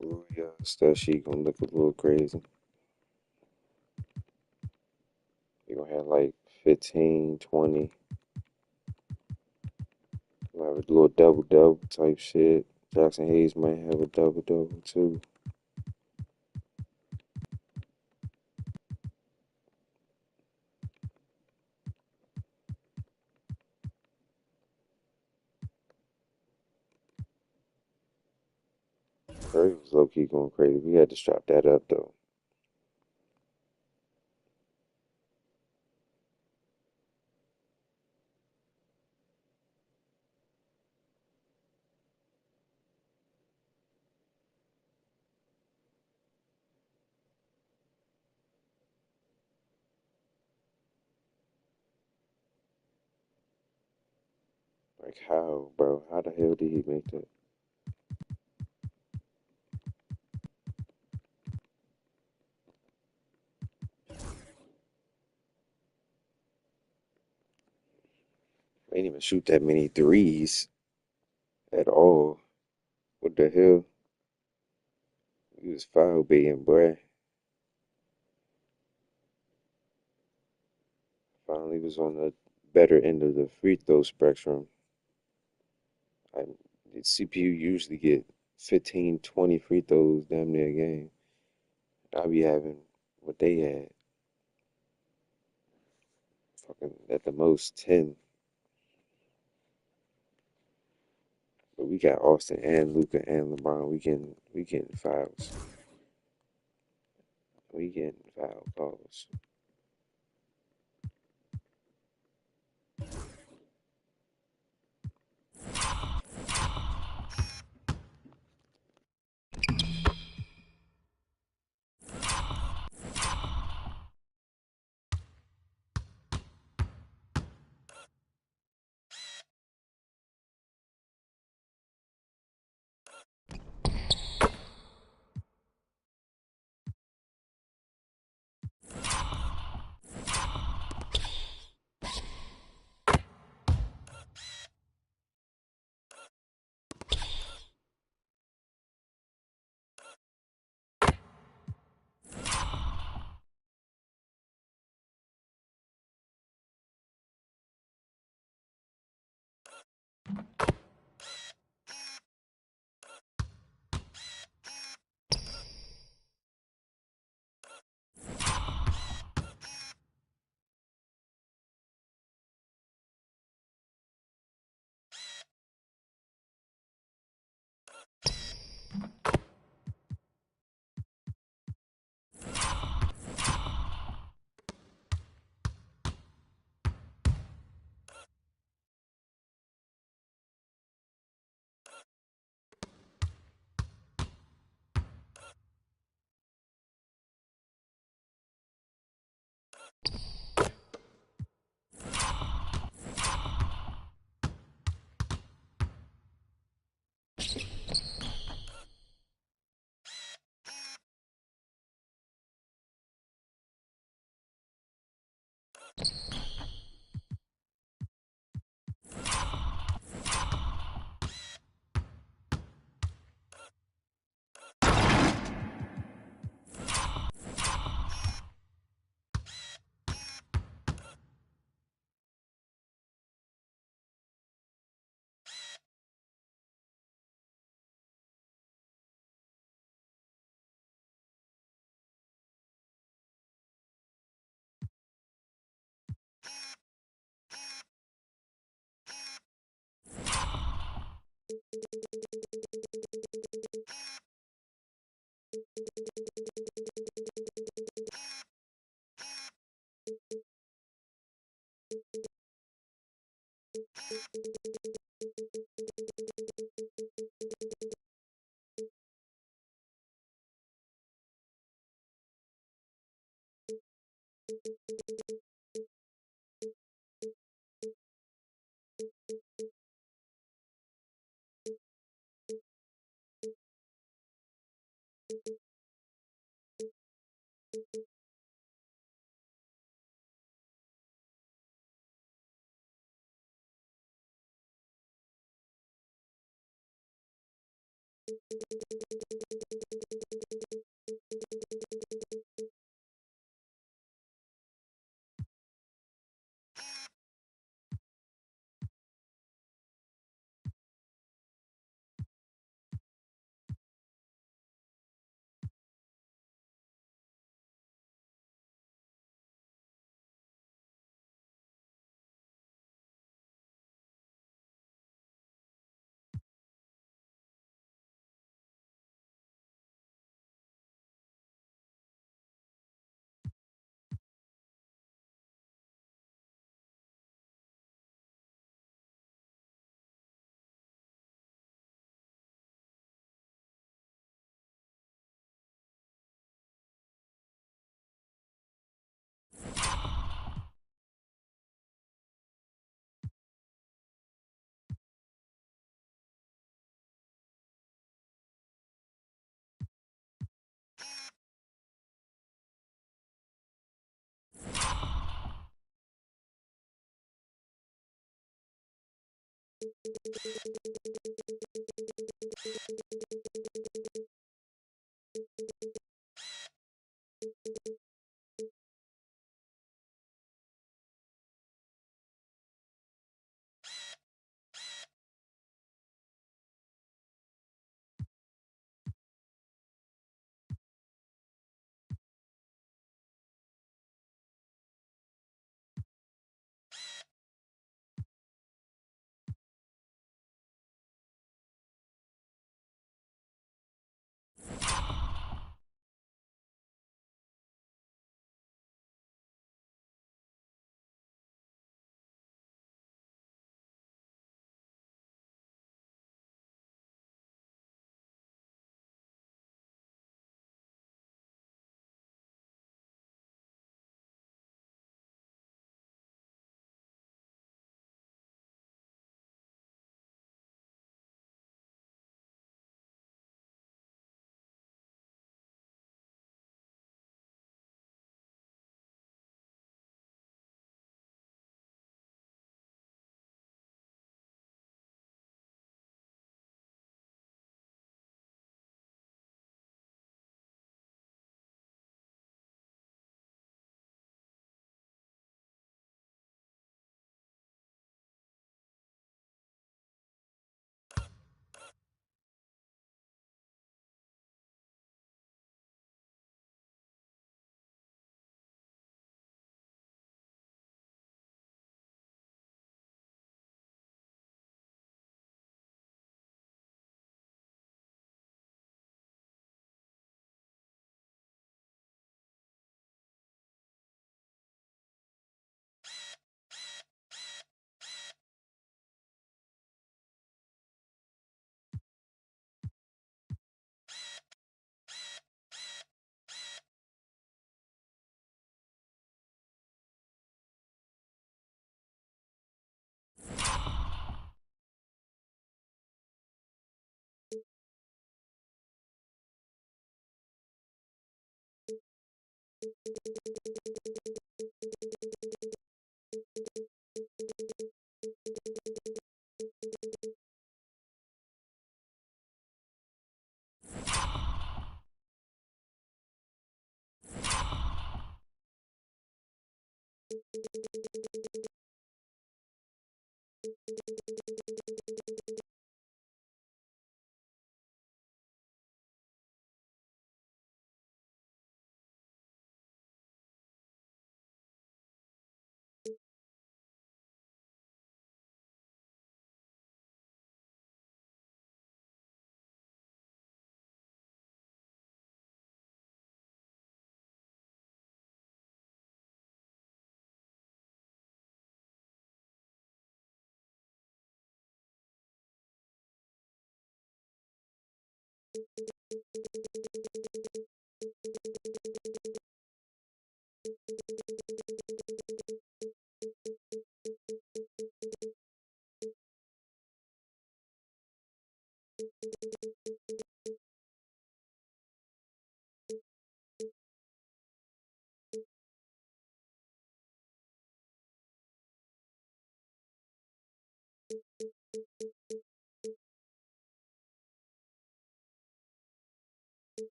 Rui stat sheet gonna look a little crazy. You gonna have like 15, 20. Gonna have a little double double type shit. Jackson Hayes might have a double double too. Curry was low key going crazy. We had to strap that up though. Like how, bro? How the hell did he make that? They didn't even shoot that many threes at all. What the hell? He was foul baiting, boy. was on the better end of the free throw spectrum. The CPU usually get 15, 20 free throws damn near a game. I'll be having what they had. Fucking at the most 10. But we got Austin and Luca and LeBron. We getting fouls. We getting foul calls.